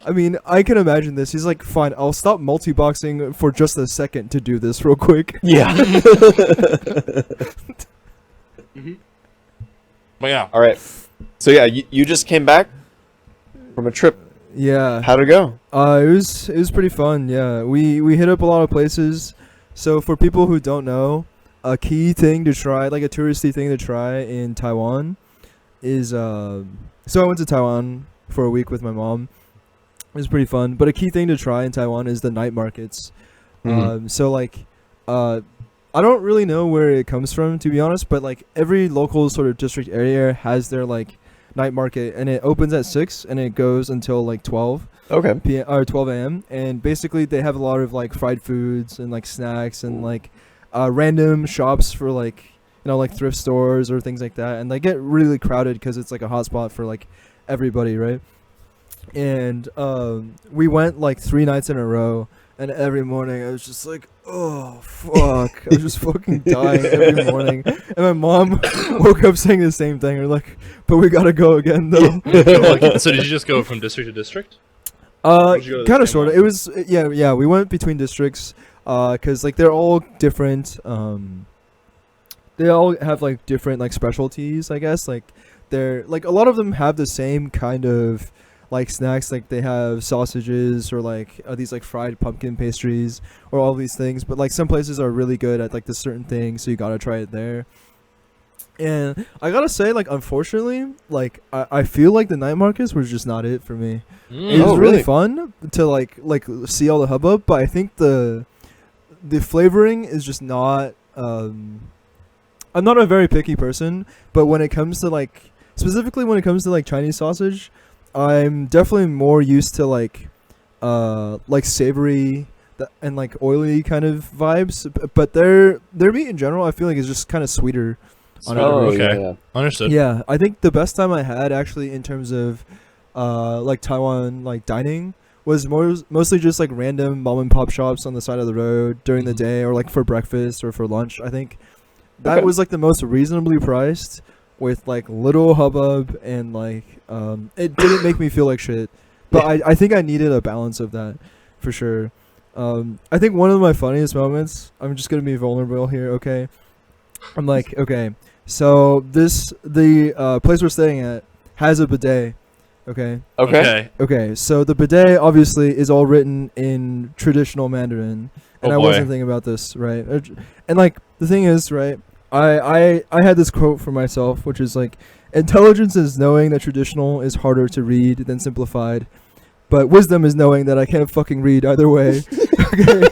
I mean, I can imagine this. He's like, fine, I'll stop multi-boxing for just a second to do this real quick. Yeah. But yeah, All right. So yeah, you just came back from a trip. Yeah. How'd it go? It was pretty fun. Yeah, we hit up a lot of places. So for people who don't know, a key thing to try, like a touristy thing to try in Taiwan, is so I went to Taiwan for a week with my mom. It was pretty fun. But a key thing to try in Taiwan is the night markets. So like, I don't really know where it comes from, to be honest. But like every local sort of district area has their like night market, and it opens at 6 and it goes until like 12 Okay. p.m. or 12 a.m. and basically they have a lot of like fried foods and like snacks and like random shops for like, you know, like thrift stores or things like that, and they get really crowded because it's like a hotspot for like everybody, right? And we went like 3 nights in a row, and every morning I was just like, oh fuck, I was just fucking dying every morning. And my mom woke up saying the same thing. We're like, but we gotta go again though. so did you just go from district to district? Did you go to the Kind of same sort of. one? It was yeah. We went between districts, cause like they're all different. They all have like different like specialties, I guess. Like they're like a lot of them have the same kind of like snacks. Like they have sausages or like these like fried pumpkin pastries or all these things. But like some places are really good at like this certain thing, so you gotta try it there. And I gotta say, like, unfortunately, like I feel like the night markets was just not it for me. It was Oh, really really? fun to like see all the hubbub, but I think the flavoring is just not. I'm not a very picky person, but when it comes to like specifically when it comes to like Chinese sausage, I'm definitely more used to like savory and like oily kind of vibes. But their meat in general, I feel like is just kind of sweeter. On Oh, average. okay. yeah. Understood. Yeah, I think the best time I had actually in terms of like Taiwan like dining was mostly just like random mom and pop shops on the side of the road during the day, or like for breakfast or for lunch. I think that Okay. was like the most reasonably priced with like little hubbub, and like it didn't make me feel like shit. But I think I needed a balance of that for sure. I think one of my funniest moments, I'm just gonna be vulnerable here, okay? I'm like, okay, so the place we're staying at has a bidet, okay? Okay, so the bidet obviously is all written in traditional Mandarin, and Oh I boy. wasn't thinking about this, right? And like the thing is, right? I had this quote for myself, which is like, intelligence is knowing that traditional is harder to read than simplified, but wisdom is knowing that I can't fucking read either way. Okay.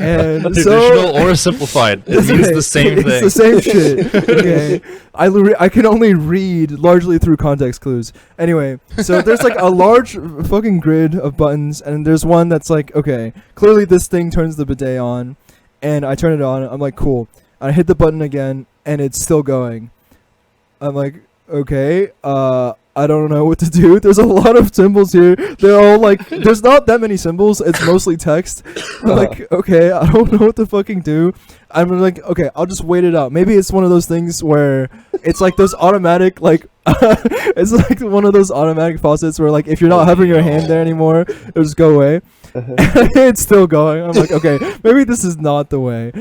And Traditional or simplified. It means the same thing. It's the same shit. Okay. I can only read largely through context clues. Anyway, so there's like a large fucking grid of buttons, and there's one that's like, okay, clearly this thing turns the bidet on, and I turn it on. I'm like, cool. I hit the button again, and it's still going. I'm like, okay, I don't know what to do. There's a lot of symbols here. They're all like, there's not that many symbols. It's mostly text. I'm like, okay, I don't know what to fucking do. I'm like, okay, I'll just wait it out. Maybe it's one of those things where it's like those automatic, like, it's like one of those automatic faucets where like if you're not having your hand there anymore, it'll just go away. It's still going. I'm like, okay, maybe this is not the way.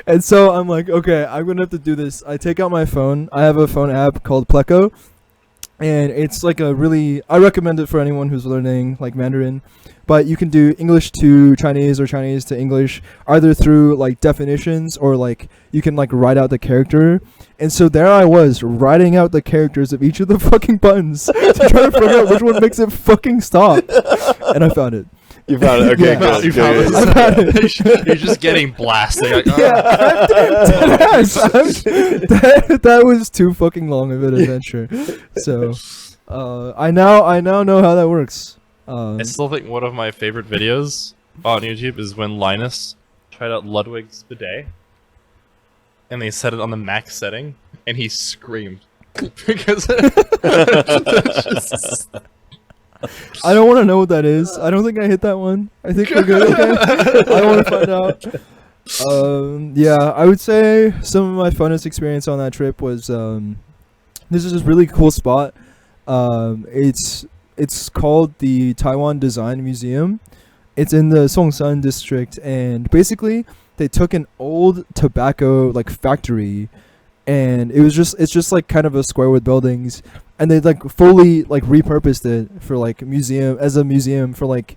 And so I'm like, okay, I'm gonna have to do this. I take out my phone. I have a phone app called Pleco, and it's like a really, I recommend it for anyone who's learning like Mandarin. But you can do English to Chinese or Chinese to English either through like definitions or like you can like write out the character. And so there I was writing out the characters of each of the fucking buttons to try to figure out which one makes it fucking stop. And I found it. You found it. Okay, Yeah. good. You found good. it. I found it. You're just getting blasted. Like, oh. Yeah, that was too fucking long of an adventure. So I now know how that works. I still think one of my favorite videos on YouTube is when Linus tried out Ludwig's bidet, and they set it on the max setting, and he screamed because I don't want to know what that is. I don't think I hit that one. I think we're good. Okay, I don't want to find out. Yeah, I would say some of my funnest experience on that trip was this is this really cool spot. It's called the Taiwan Design Museum. It's in the Songshan district, and basically they took an old tobacco like factory, and it's just like kind of a square with buildings, and they like fully like repurposed it for like a museum for like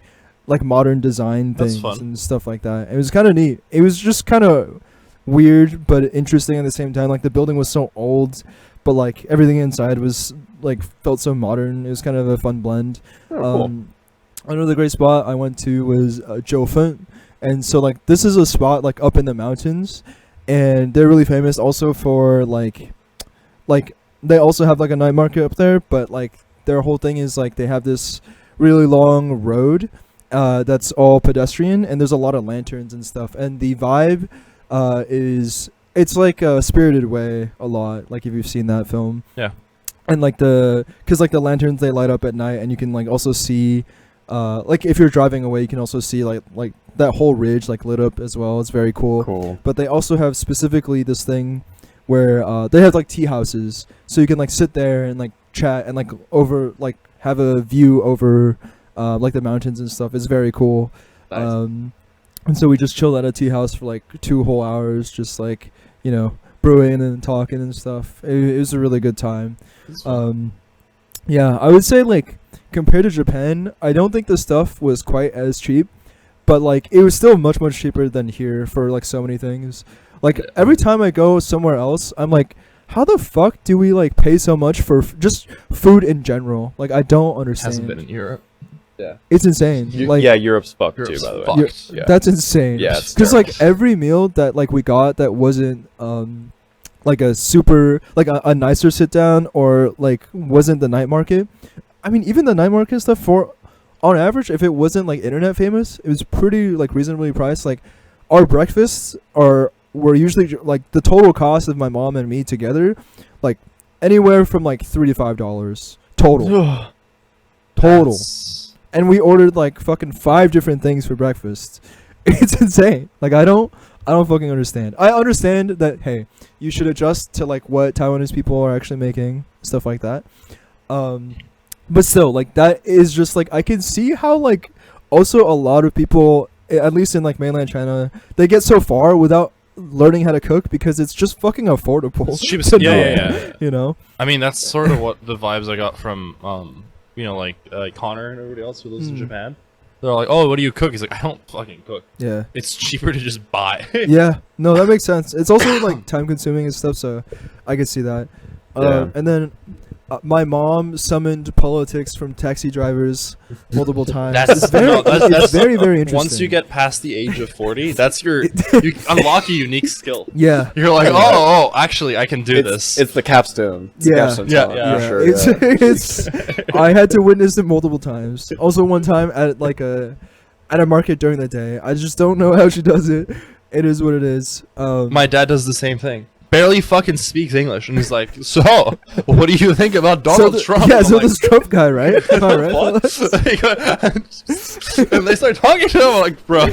modern design That's things fun. and stuff like that. It was kind of neat. It was just kind of weird but interesting at the same time. Like the building was so old, but like everything inside was like felt so modern. It was kind of a fun blend. Cool. Another great spot I went to was Jiufen, and so like this is a spot like up in the mountains, and they're really famous also for like they also have like a night market up there, but like their whole thing is like they have this really long road that's all pedestrian, and there's a lot of lanterns and stuff, and the vibe is it's like a Spirited Away a lot, like if you've seen that film. Yeah. And like because like the lanterns, they light up at night, and you can like also see like if you're driving away, you can also see like that whole ridge like lit up as well. It's very cool. Cool. But they also have specifically this thing where they have like tea houses, so you can like sit there and like chat and like over like have a view over like the mountains and stuff. It's very cool. Nice. And so we just chilled at a tea house for like 2 whole hours, just like, you know, brewing and talking and stuff. It was a really good time. Yeah, I would say like compared to Japan, I don't think the stuff was quite as cheap, but like it was still much cheaper than here for like so many things. Like every time I go somewhere else, I'm like, how the fuck do we like pay so much for just food in general? Like I don't understand. Hasn't been in Europe. It's insane. Like yeah, Europe's fucked Europe's too, by the way. fucked. Yeah. that's insane. Yeah, it's because terrible. like every meal that like we got that wasn't like a super like a nicer sit down or like wasn't the night market. I mean, even the night market stuff, for on average, if it wasn't like internet famous, it was pretty like reasonably priced. Like our breakfasts were usually like the total cost of my mom and me together, like anywhere from like $3 to $5 total. And we ordered like fucking 5 different things for breakfast. It's insane. Like I don't fucking understand. I understand that, hey, you should adjust to like what Taiwanese people are actually making, stuff like that. But still, like that is just like I can see how like also a lot of people, at least in like mainland China, they get so far without learning how to cook because it's just fucking affordable. It's cheap. to know, Yeah. You know? I mean, that's sort of what the vibes I got from, you know, like Connor and everybody else who lives in Japan. They're like, "Oh, what do you cook?" He's like, "I don't fucking cook. Yeah. It's cheaper to just buy." Yeah. No, that makes sense. It's also like time consuming and stuff, so I could see that. Yeah. And then my mom summoned politics from taxi drivers multiple times. That's It's very interesting. Once you get past the age of 40, that's you unlock a unique skill. Yeah. You're like, oh, actually, I can do this. It's the capstone. It's the Yeah. capstone Yeah, talent, yeah. for sure. It's I had to witness it multiple times. Also one time at like a market during the day. I just don't know how she does it. It is what it is. My dad does the same thing. Barely fucking speaks English, and he's like, "So, what do you think about Donald Trump?" Yeah, I'm so like, this Trump guy, right? All right. what? And they start talking to him. I'm like, bro.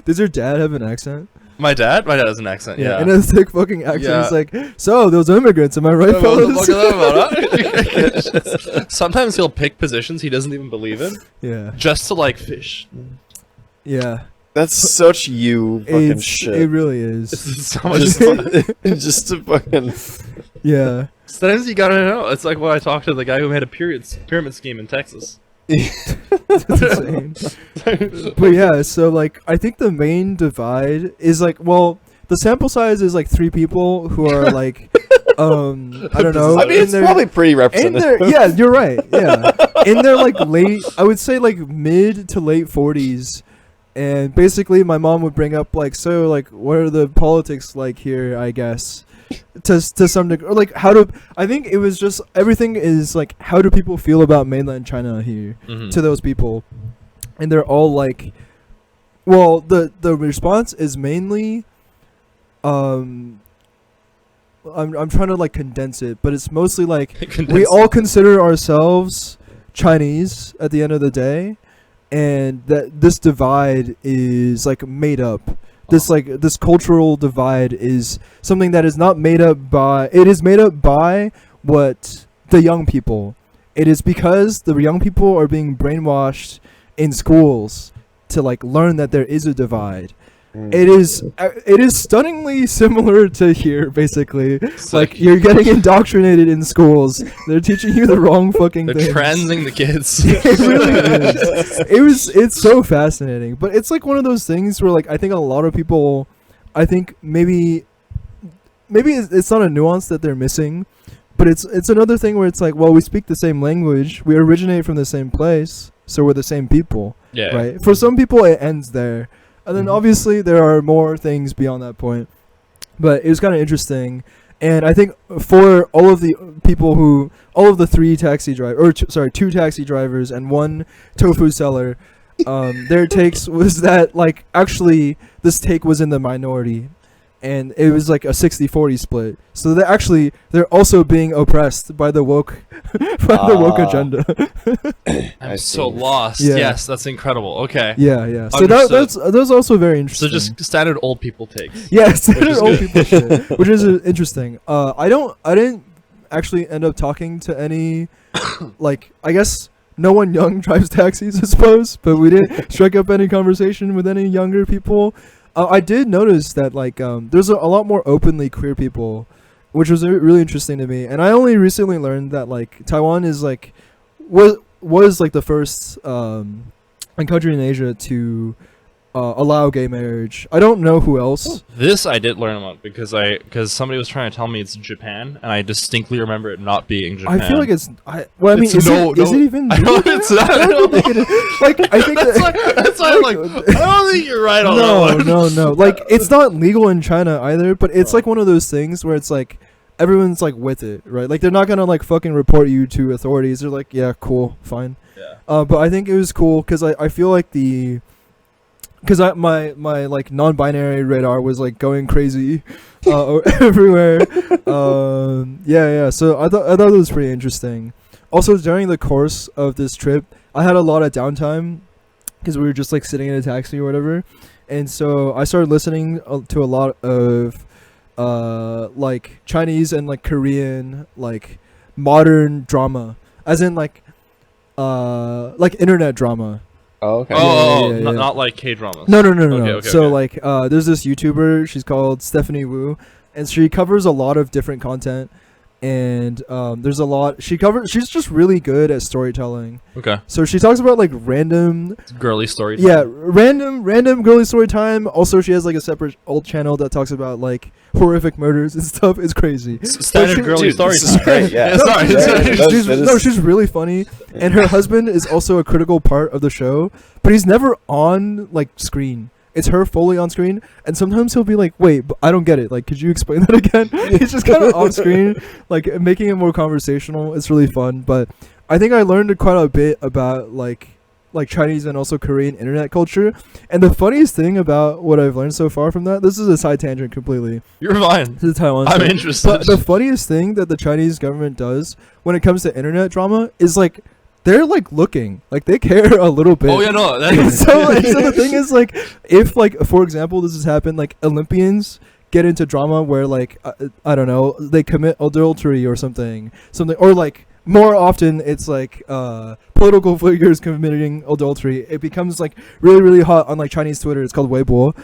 Does your dad have an accent? My dad has an accent. Yeah. And a thick fucking accent. Yeah. He's like, so those immigrants, am I right, What the fuck fellas? is that about, huh? Sometimes he'll pick positions he doesn't even believe in, Yeah. just to like fish. Yeah. That's such you fucking shit. It really is. So much just, fun. just to fucking. Yeah. Sometimes you gotta know. It's like when I talked to the guy who made a pyramid scheme in Texas. It's insane. But yeah, so like I think the main divide is like, well, the sample size is like 3 people who are like I don't know. I mean, it's probably pretty representative. yeah, you're right. Yeah. In their like late, I would say like mid to late 40s. And basically my mom would bring up like, so like what are the politics like here, I guess. To some degree, or like how do I think it was just everything is like how do people feel about mainland China here to those people, and they're all like, well, the response is mainly, I'm trying to like condense it, but it's mostly like we all consider ourselves Chinese at the end of the day, and that this divide is like made up. This cultural divide is something that is not made up by, it is made up by what the young people. It is because the young people are being brainwashed in schools to like learn that there is a divide. It is stunningly similar to here, basically. Like you're getting indoctrinated in schools. They're teaching you the wrong fucking They're things. transing the kids. It really is. It's so fascinating, but it's like one of those things where like I think a lot of people, I think maybe it's not a nuance that they're missing, but it's another thing where it's like, well, we speak the same language, we originate from the same place, so we're the same people. Yeah. Right. For some people, it ends there. And then obviously there are more things beyond that point. But it was kind of interesting. And I think for all of the people who, all of the 3 taxi drivers, 2 taxi drivers and 1 tofu seller, their takes was that like actually this take was in the minority. And it was like a 60-40 split. So they're also being oppressed by the woke agenda. I'm so lost. Yeah. Yes, that's incredible. Okay. Yeah. So that's also very interesting. So just standard old people takes. Yeah, standard old people shit, which is interesting. I didn't actually end up talking to any, like, I guess no one young drives taxis, I suppose, but we didn't strike up any conversation with any younger people. I did notice that like there's a lot more openly queer people, which was really interesting to me. And I only recently learned that like Taiwan is like was like the first country in Asia to allow gay marriage. I don't know who else. This I did learn about because somebody was trying to tell me it's Japan, and I distinctly remember it not being Japan. I feel like it's. Well, I mean, It's is it even? I don't, it's not. I don't think it is. Like, I think That's why I'm like, I don't think you're right on that one. No. Like, it's not legal in China either, but it's like one of those things where it's like everyone's like with it, right? Like, they're not gonna like fucking report you to authorities. They're like, yeah, cool, fine. Yeah. But I think it was cool because I feel like because my like non-binary radar was like going crazy everywhere. Yeah. So I thought it was pretty interesting. Also, during the course of this trip, I had a lot of downtime because we were just like sitting in a taxi or whatever, and so I started listening to a lot of like Chinese and like Korean like modern drama, as in like internet drama. Oh, okay. Yeah. Not like K-dramas. No. Okay, So okay. like there's this YouTuber, she's called Stephanie Wu, and she covers a lot of different content, and there's a lot she's just really good at storytelling. Okay. So she talks about like random Girly story. random girly story time. Also, she has like a separate old channel that talks about like horrific murders and stuff. It's crazy. Standard girly Dude, story this is time. great. Yeah. Sorry. She's really funny, and her husband is also a critical part of the show, but he's never on like screen. It's her fully on screen, and sometimes he'll be like, wait, but I don't get it, like, could you explain that again? He's just kind of off screen, like making it more conversational. It's really fun. But I think I learned quite a bit about like Chinese and also Korean internet culture. And the funniest thing about what I've learned so far from that, this is a side tangent completely. You're fine. To the Taiwan I'm stuff. interested. But the funniest thing that the Chinese government does when it comes to internet drama is like they're like looking, like they care a little bit. Oh yeah, no. So the thing is like, if like for example this has happened, like Olympians get into drama where like I don't know, they commit adultery or something, or like more often it's like political figures committing adultery. It becomes like really, really hot on like Chinese Twitter. It's called Weibo.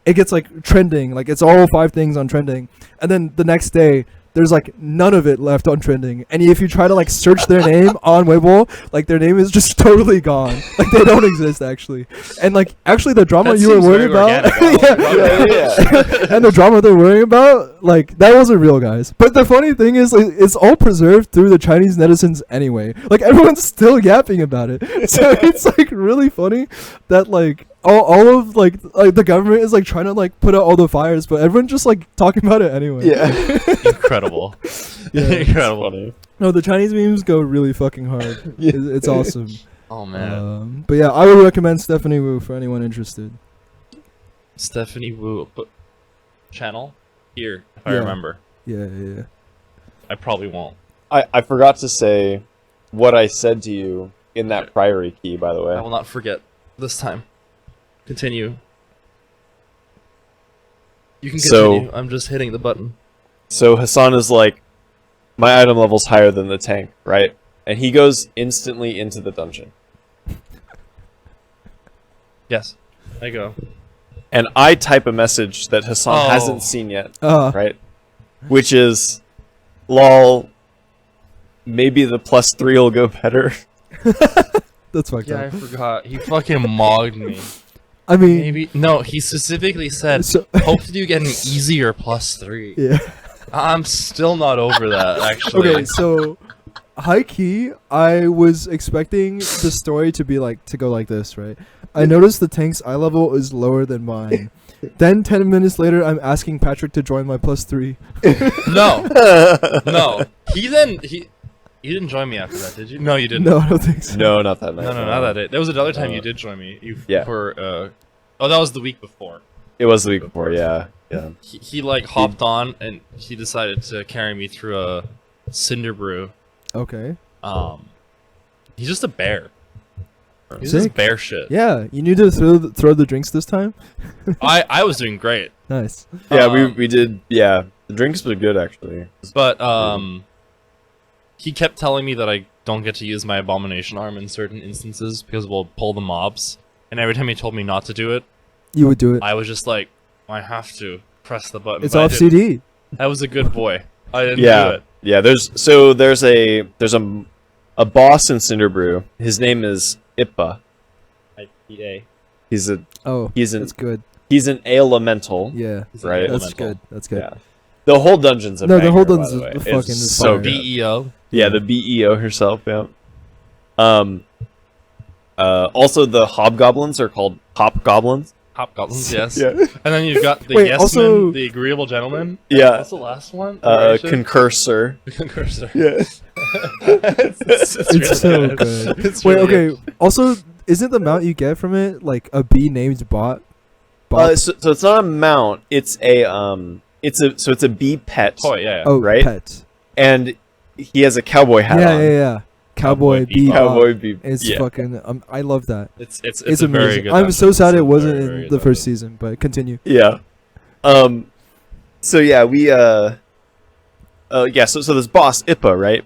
It gets like trending, like it's all 5 things on trending, and then the next day there's like none of it left on trending. And if you try to like search their name on Weibo, like their name is just totally gone. Like they don't exist actually. And like actually the drama That you were seems worried very about, organic. Yeah. and the drama they're worrying about, like that wasn't real, guys. But the funny thing is, like, it's all preserved through the Chinese netizens anyway. Like everyone's still yapping about it. So it's like really funny that like all of like the government is like trying to like put out all the fires, but everyone's just like talking about it anyway. Yeah. Incredible. Yeah. Incredible. Funny. No, the Chinese memes go really fucking hard. It's awesome. Oh man. But yeah, I would recommend Stephanie Wu for anyone interested. Stephanie Wu channel here, if I Yeah. remember. Yeah. I probably won't. I forgot to say what I said to you in that priory key, by the way. I will not forget this time. Continue. You can So- continue. I'm just hitting the button. So Hassan is like, my item level's higher than the tank, right? And he goes instantly into the dungeon. Yes. I go. And I type a message that Hassan Oh. hasn't seen yet, Uh, right? Which is, lol, maybe the +3 will go better. that's fucked Yeah, I up. forgot. He fucking mogged me. I mean, Maybe no. He specifically said, so, "Hopefully you get an easier +3." yeah. I'm still not over that. Actually. Okay, so high key, I was expecting the story to be like to go like this, right? I noticed the tank's eye level is lower than mine. Then 10 minutes later, I'm asking Patrick to join my +3. No. No. He didn't join me after that, did you? No, you didn't. No, I don't think so. No, not that night. No, not that day. There was another time Uh, you did join me. You yeah. For oh, that was the week before. It was the week before, yeah. Yeah. He like hopped on and he decided to carry me through a cinder brew. Okay. He's just a bear. He's Sick. just bear shit. Yeah, you need to throw the drinks this time? I was doing great, Nice. Yeah, Um, we did, yeah. The drinks were good, actually. but he kept telling me that I don't get to use my abomination arm in certain instances because we'll pull the mobs. And every time he told me not to do it, You would do it. I was just like, I have to press the button. It's but I off didn't. CD. I was a good boy. I didn't do Yeah. it. Yeah, there's a boss in Cinderbrew. His name is Ippa. IPA. He's Oh, He's an- that's good. an elemental. Yeah, He's an Right. that's elemental. good. That's good. Yeah. The whole dungeon's a No, the banger, whole by dungeon's the way. the It's fucking is so fire. good. BEO. Yeah, the BEO herself, yeah. Also the hobgoblins are called hopgoblins. Hobgoblins, yes. Yeah. And then you've got the Wait, yes also- man, the agreeable gentleman. Yeah. What's the last one? Concursor. The concursor. Yeah. it's It's so good. It's Wait, really okay. Also, isn't the mount you get from it like a bee named Bot? Bot? So it's not a mount, it's a bee pet. Toy, yeah. oh, right? pet. And he has a cowboy hat Yeah, on. yeah. Cowboy Cowboy bee. Bebop. Cowboy bee. It's yeah. fucking. I love that. It's It's a very amazing. good I'm so dungeon. sad It's it a wasn't very, very in good the first dungeon. season, but continue. Yeah. So yeah, we so this boss Ippa, right?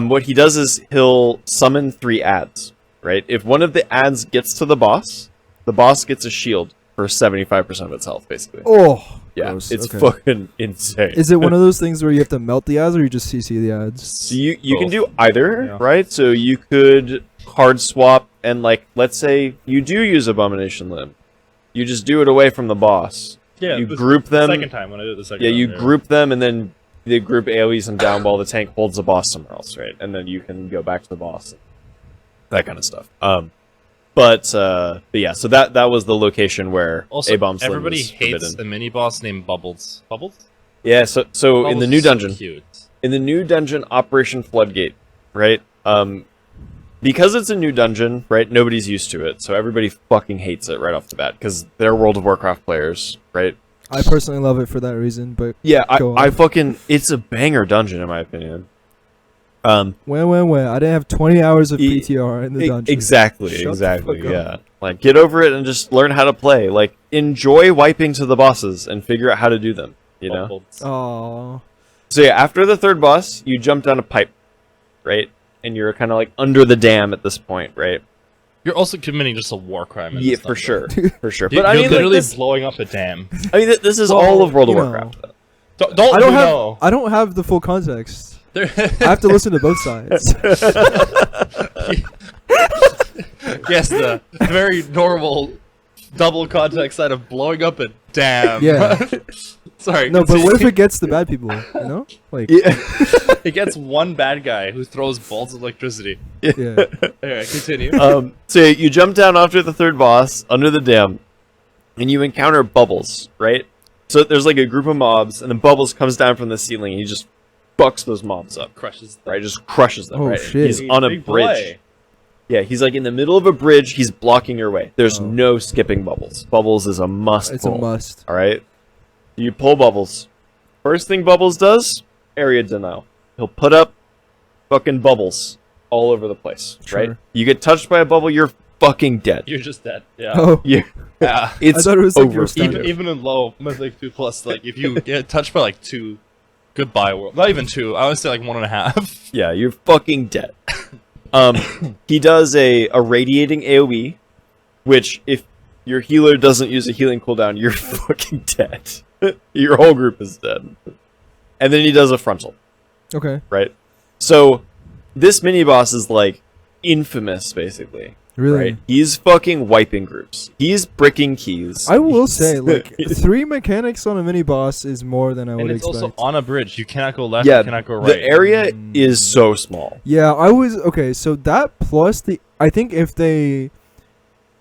What he does is he'll summon 3 ads, right? If one of the ads gets to the boss gets a shield for 75% of its health, basically. Oh, yeah, gross. it's Okay. fucking insane. Is it one of those things where you have to melt the ads, or you just CC the ads? So you can Both. do either, Yeah. right? So you could hard swap and like let's say you do use Abomination Limb. You just do it away from the boss. Yeah, You the group them. Second time when I did it the second Yeah, time. you group them and then the group AoEs them down while the tank holds the boss somewhere else, right? And then you can go back to the boss. That kind of stuff. But yeah, so that was the location where Also, A-Bomb Slim everybody was hates forbidden. a mini boss named Bubbles. Bubbles? Yeah, so in Bubbles the new is so dungeon, cute. in the new dungeon, Operation Floodgate, right? Because it's a new dungeon, right? Nobody's used to it, so everybody fucking hates it right off the bat because they're World of Warcraft players, right? I personally love it for that reason, but Yeah, Go I on. fucking it's a banger dungeon in my opinion. when I didn't have 20 hours of E- PTR in the dungeon. Exactly, Shut the exactly, fuck up. yeah. Like get over it and just learn how to play. Like enjoy wiping to the bosses and figure out how to do them. You know. Bubbles. Oh, So yeah, after the third boss, you jump down a pipe, right? and you're kind of like under the dam at this point, right? You're also committing just a war crime. Yeah, for sure, for sure. But But I mean, literally like, blowing up a dam. this is Well, all of World of you know. Warcraft. Though. Don't I don't have the full context. There- I have to listen to both sides. Yes, the very normal double context side of blowing up a dam. Yeah. Sorry. No, but what if continue. it gets the bad people? You know, like Yeah. It gets one bad guy who throws bolts of electricity? yeah. Alright, continue. So you jump down after the third boss under the dam, and you encounter Bubbles, right? So there's like a group of mobs, and then Bubbles comes down from the ceiling, and he just fucks those mobs up, Crushes. right? Just crushes them, Oh, right? shit. He's on a Big bridge. boy. Yeah, he's like in the middle of a bridge. He's blocking your way. There's Oh. no skipping Bubbles. Bubbles is a must. It's pull. a must. All right. You pull Bubbles. First thing Bubbles does, area denial. He'll put up fucking bubbles all over the place, right? Sure. You get touched by a bubble, you're fucking dead. You're just dead. Yeah. Oh, Yeah. Yeah. It's I thought it was like you over. were stunned. Even in low Mythic 2 plus, like if you get touched by like 2, goodbye world. Not even 2. I would say like 1.5. Yeah, you're fucking dead. He does a radiating AoE, which if your healer doesn't use a healing cooldown, you're fucking dead. Your whole group is dead. And then he does a frontal, okay. right? So this mini boss is like infamous, basically. Really? Right? He's fucking wiping groups. He's bricking keys. I will He's- say, like, 3 mechanics on a mini boss is more than I And would it's expect. also on a bridge. You cannot go left. yeah, You cannot go right. the area is so small. Yeah, I was okay. So that plus I think if they,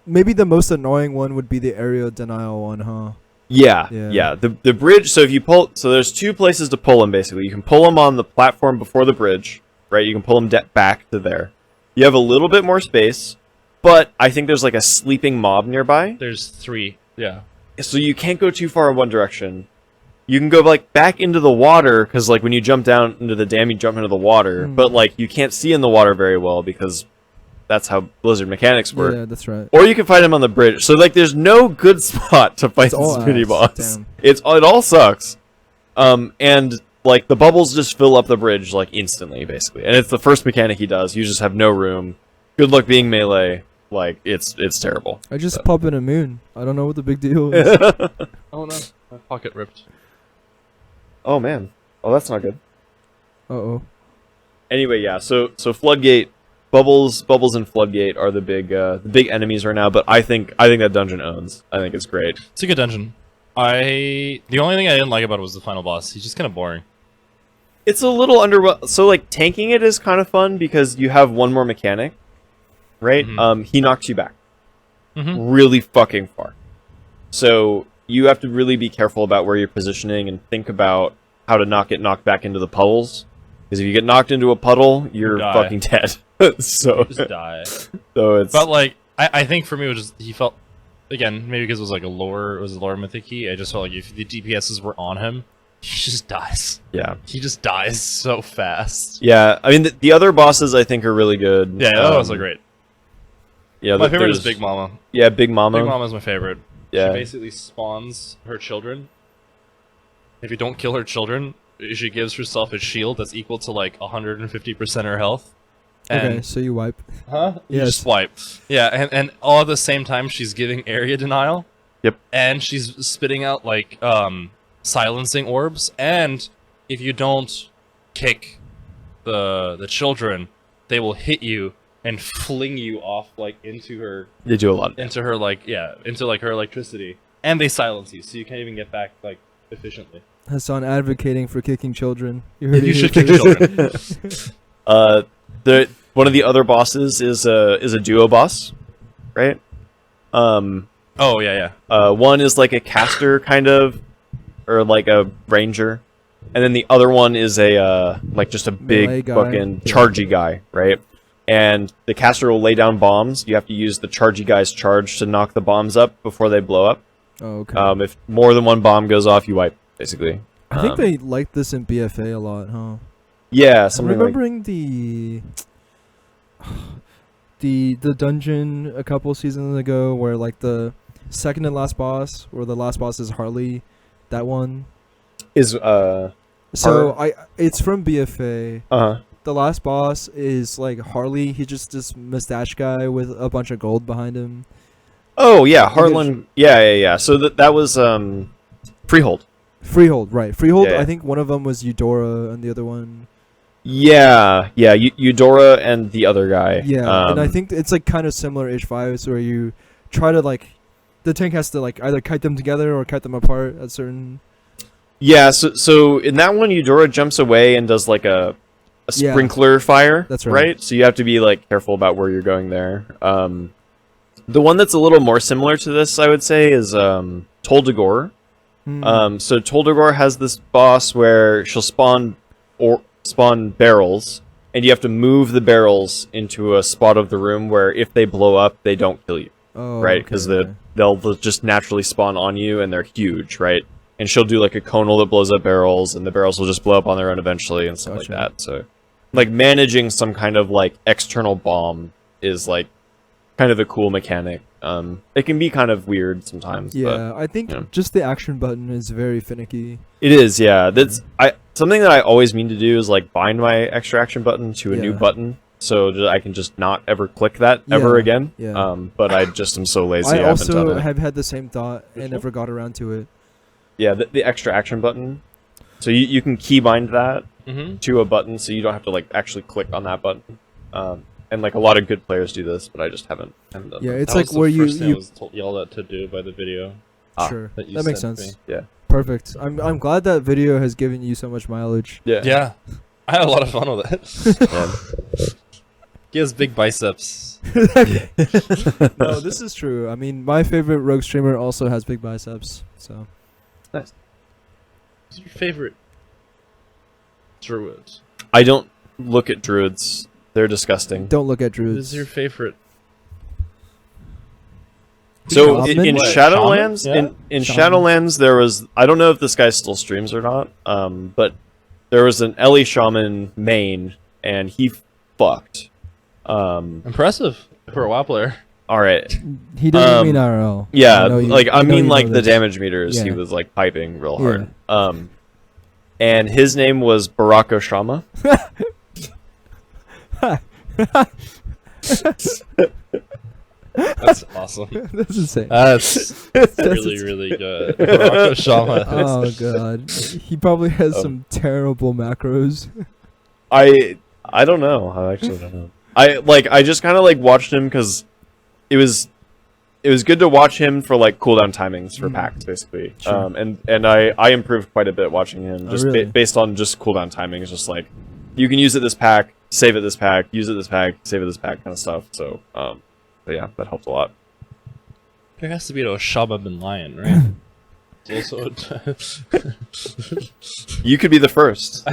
maybe the most annoying one would be the area denial one, huh? Yeah, Yeah. yeah. The bridge. So if you pull, so there's 2 places to pull him. Basically, you can pull him on the platform before the bridge, right? You can pull him back to there. You have a little bit more space, but I think there's like a sleeping mob nearby, There's 3. Yeah. so you can't go too far in one direction. You can go like back into the water because like when you jump down into the dam, you jump into the water, Hmm. but like you can't see in the water very well because that's how Blizzard mechanics work. Yeah, that's right. Or you can fight him on the bridge. So like, there's no good spot to fight It's all this mini ass. boss. Damn. It all sucks. And like the bubbles just fill up the bridge like instantly, basically. And it's the first mechanic he does. You just have no room. Good luck being melee. Like it's terrible. I just pop in a moon. I don't know what the big deal is. Oh no. My pocket ripped. Oh man. Oh, that's not good. Uh-oh. Anyway, yeah. So Floodgate, Bubbles, and Floodgate are the big enemies right now. But I think that dungeon owns. I think it's great. It's a good dungeon. The only thing I didn't like about it was the final boss. He's just kind of boring. It's a little so like tanking it is kind of fun because you have one more mechanic, right? Mhm. He knocks you back Mhm. really fucking far. So you have to really be careful about where you're positioning and think about how to not get knocked back into the puddles. Because if you get knocked into a puddle, you're Die. fucking dead. so Just die. it's But like, I think for me, it was just he felt again maybe because it was like a lower mythic key. I just felt like if the DPSs were on him, he just dies. yeah. He just dies so fast. Yeah, I mean the other bosses I think are really good. Yeah, that was great. Yeah, My favorite is there's- Big Mama. Yeah, Big Mama. Big Mama is my favorite. Yeah. She basically spawns her children. If you don't kill her children, she gives herself a shield that's equal to like 150% her health. Okay, And so you wipe. Huh? You Yes. just wipe. Yeah, and all at the same time she's giving area denial. Yep. And she's spitting out like silencing orbs, and if you don't kick the children, they will hit you and fling you off like into her They do a lot. into her electricity. And they silence you, so you can't even get back like efficiently. Hassan advocating for kicking children. You heard it You here should kick first. children. One of the other bosses is a duo boss, right? Oh yeah. One is like a caster kind of, or like a ranger, and then the other one is a like just a Melee big guy. fucking Yeah. chargy guy, right? And the caster will lay down bombs. You have to use the chargy guy's charge to knock the bombs up before they blow up. Oh, okay. If more than one bomb goes off, you wipe, basically. I think they like this in BFA a lot, huh? Yeah, I'm something like remembering the dungeon a couple seasons ago where like the second and last boss, where the last boss is Harley, that one. is So it's from BFA, the last boss is like Harley. He's just this mustache guy with a bunch of gold behind him. Oh yeah, Harlan. Yeah. So that was Freehold. Freehold, right? Freehold. Yeah. I think one of them was Eudora, and the other one. Yeah. Eudora and the other guy. Yeah, and I think it's like kind of similar-ish vibes where you try to like, the tank has to like either kite them together or kite them apart at certain. Yeah. So in that one, Eudora jumps away and does like a sprinkler fire. That's right. So you have to be like careful about where you're going there. The one that's a little more similar to this, I would say, is Toldegor. So Toldegor has this boss where she'll spawn barrels, and you have to move the barrels into a spot of the room where if they blow up, they don't kill you, right? Because they'll just naturally spawn on you, and they're huge, right? And she'll do like a conal that blows up barrels, and the barrels will just blow up on their own eventually, and stuff like that. So, like managing some kind of like external bomb is like kind of a cool mechanic. It can be kind of weird sometimes. Yeah, but, I think just the action button is very finicky. it is. Yeah, that's something that I always mean to do is like bind my extra action button to a new button, so that I can just not ever click that ever again. Yeah. But I just am so lazy. I haven't done also it. have had the same thought and never got around to it. Yeah, the extra action button. So you can key bind that to a button, so you don't have to like actually click on that button. And like a lot of good players do this, but I just haven't done that. Yeah, it's That like was the where first thing I you was yelled at to do by the video. sure that you that makes sent sense. me. Yeah. Perfect. I'm glad that video has given you so much mileage. Yeah, I had a lot of fun with it. Yeah. He has big biceps. No, this is true. I mean, my favorite rogue streamer also has big biceps. So Nice. What's your favorite druid? I don't look at druids. They're disgusting. don't look at Who's druids. your favorite? So Shaman? in What, Shadowlands, shaman? in Shaman. Shadowlands, there was, I don't know if this guy still streams or not, but there was an Ellie Shaman main, and he fucked. Impressive for a WoW player. All right, He doesn't mean IRL. yeah, I know you- like I know mean you like know the this. damage meters. He Yeah. was like piping real hard. And his name was Baraka Shama. That's awesome. That's insane. That's really, really good. Baraka Shama. Oh god, he probably has some terrible macros. I don't know. I actually don't know. I just kind of like watched him because it was good to watch him for like cooldown timings for packs basically. Sure. And I improved quite a bit watching him just really? based on just cooldown timings, just like you can use it this pack, save it this pack, use it this pack, save it this pack kind of stuff. So but yeah, that helped a lot. There has to be a Shaba bin Lion, right? It's also You could be the first.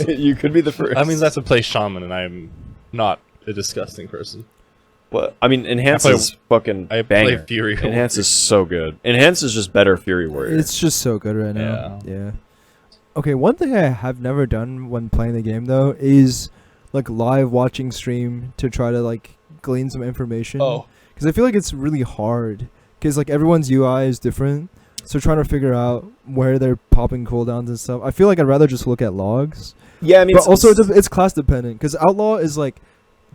You could be the first. I mean, that's a play shaman, and I'm not a disgusting person. What? I mean, Enhance I play- is fucking I banger. play Fury. Enhance is so good. Enhance is just better Fury Warrior. It's just so good right now. Yeah. Okay, one thing I have never done when playing the game though is like live watching stream to try to like glean some information. Oh. Because I feel like it's really hard. Because like everyone's UI is different, so trying to figure out where they're popping cooldowns and stuff. I feel like I'd rather just look at logs. Yeah, I mean, But also it's class dependent. Because Outlaw is like,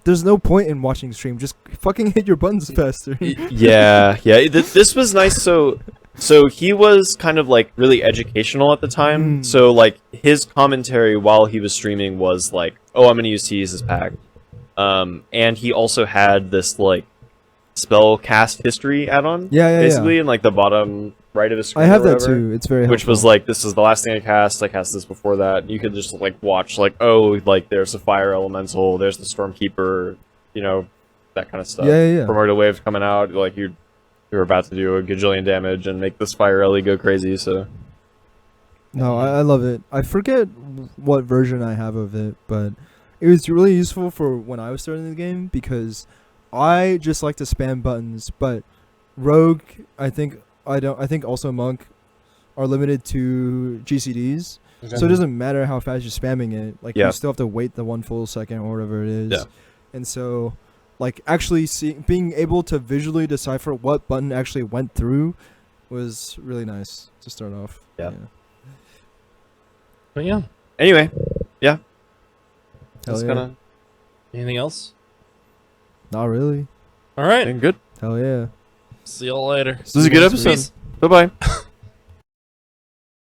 there's no point in watching stream. Just fucking hit your buttons faster. yeah. This was nice. So he was kind of like really educational at the time. So like his commentary while he was streaming was like, "Oh, I'm gonna use this pack," and he also had this like spell cast history add-on. Yeah. Basically, in like the bottom right of the screen. I have or that whatever, too. It's very which helpful. was like, this is the last thing I cast this before that. You could just like watch like, oh, like there's a fire elemental, there's the stormkeeper, you know, that kind of stuff. Yeah. Primordial wave coming out, like you're about to do a gajillion damage and make this fire ellie go crazy. So No, I love it. I forget what version I have of it, but it was really useful for when I was starting the game because I just like to spam buttons. But Rogue, I think also Monk are limited to GCDs, so it doesn't matter how fast you're spamming it. Like you still have to wait the 1 full second or whatever it is. Yeah. And so, like actually being able to visually decipher what button actually went through was really nice to start off. Yeah. But yeah. anyway, yeah. Hell That's yeah. kind of Anything else? Not really. All right. good. Hell yeah. See y'all later. This is a good Peace. episode. Bye bye.